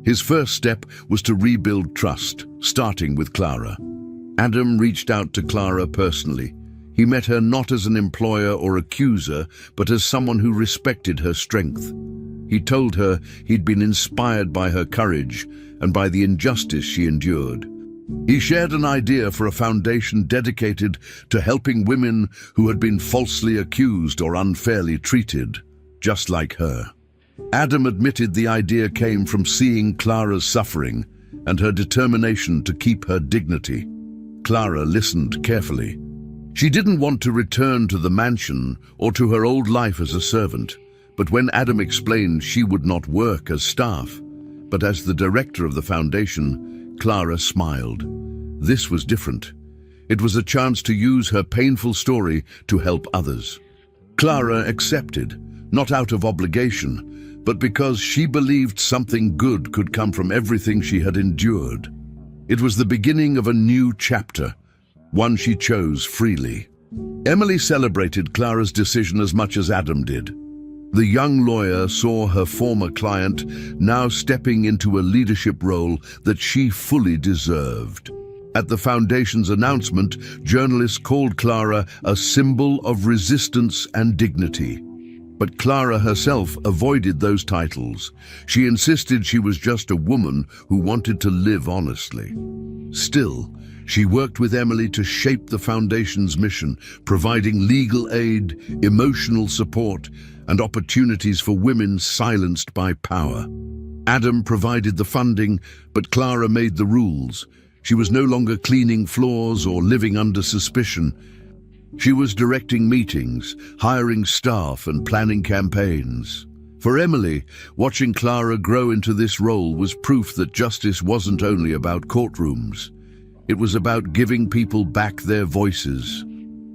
His first step was to rebuild trust, starting with Clara. Adam reached out to Clara personally. He met her not as an employer or accuser, but as someone who respected her strength. He told her he'd been inspired by her courage and by the injustice she endured. He shared an idea for a foundation dedicated to helping women who had been falsely accused or unfairly treated, just like her. Adam admitted the idea came from seeing Clara's suffering and her determination to keep her dignity. Clara listened carefully. She didn't want to return to the mansion or to her old life as a servant, but when Adam explained she would not work as staff, but as the director of the foundation, Clara smiled. This was different. It was a chance to use her painful story to help others. Clara accepted, not out of obligation, but because she believed something good could come from everything she had endured. It was the beginning of a new chapter, one she chose freely. Emily celebrated Clara's decision as much as Adam did. The young lawyer saw her former client now stepping into a leadership role that she fully deserved. At the foundation's announcement, journalists called Clara a symbol of resistance and dignity. But Clara herself avoided those titles. She insisted she was just a woman who wanted to live honestly. Still, she worked with Emily to shape the foundation's mission, providing legal aid, emotional support, and opportunities for women silenced by power. Adam provided the funding, but Clara made the rules. She was no longer cleaning floors or living under suspicion. She was directing meetings, hiring staff, and planning campaigns. For Emily, watching Clara grow into this role was proof that justice wasn't only about courtrooms. It was about giving people back their voices.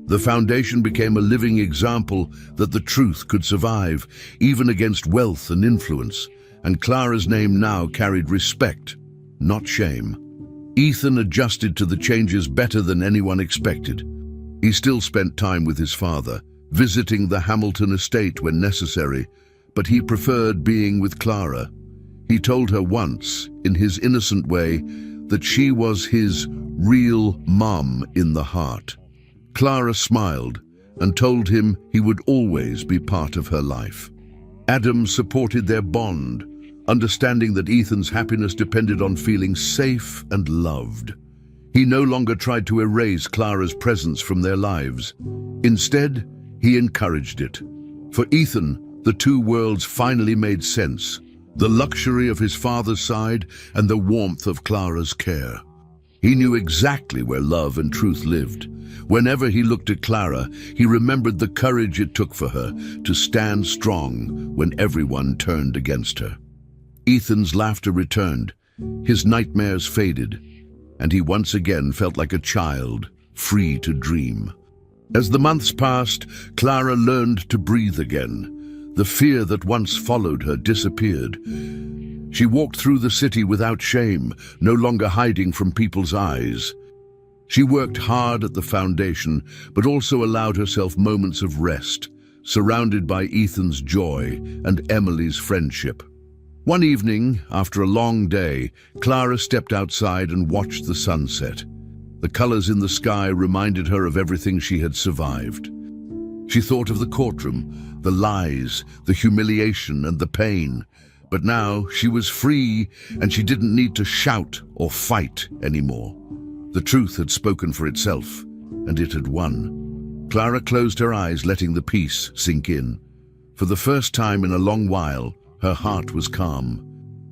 The foundation became a living example that the truth could survive, even against wealth and influence, and Clara's name now carried respect, not shame. Ethan adjusted to the changes better than anyone expected. He still spent time with his father, visiting the Hamilton estate when necessary, but he preferred being with Clara. He told her once, in his innocent way, that she was his real mom in the heart. Clara smiled and told him he would always be part of her life. Adam supported their bond, understanding that Ethan's happiness depended on feeling safe and loved. He no longer tried to erase Clara's presence from their lives. Instead, he encouraged it. For Ethan, the two worlds finally made sense: the luxury of his father's side and the warmth of Clara's care. He knew exactly where love and truth lived. Whenever he looked at Clara, he remembered the courage it took for her to stand strong when everyone turned against her. Ethan's laughter returned, his nightmares faded, and he once again felt like a child, free to dream. As the months passed, Clara learned to breathe again. The fear that once followed her disappeared. She walked through the city without shame, no longer hiding from people's eyes. She worked hard at the foundation, but also allowed herself moments of rest, surrounded by Ethan's joy and Emily's friendship. One evening, after a long day, Clara stepped outside and watched the sunset. The colors in the sky reminded her of everything she had survived. She thought of the courtroom, the lies, the humiliation, and the pain. But now she was free, and she didn't need to shout or fight anymore. The truth had spoken for itself, and it had won. Clara closed her eyes, letting the peace sink in. For the first time in a long while, her heart was calm.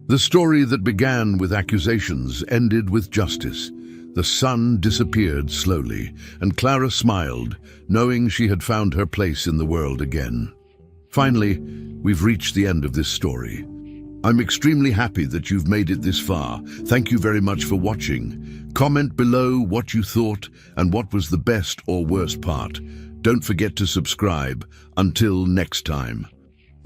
The story that began with accusations ended with justice. The sun disappeared slowly, and Clara smiled, knowing she had found her place in the world again. Finally, we've reached the end of this story. I'm extremely happy that you've made it this far. Thank you very much for watching. Comment below what you thought and what was the best or worst part. Don't forget to subscribe. Until next time.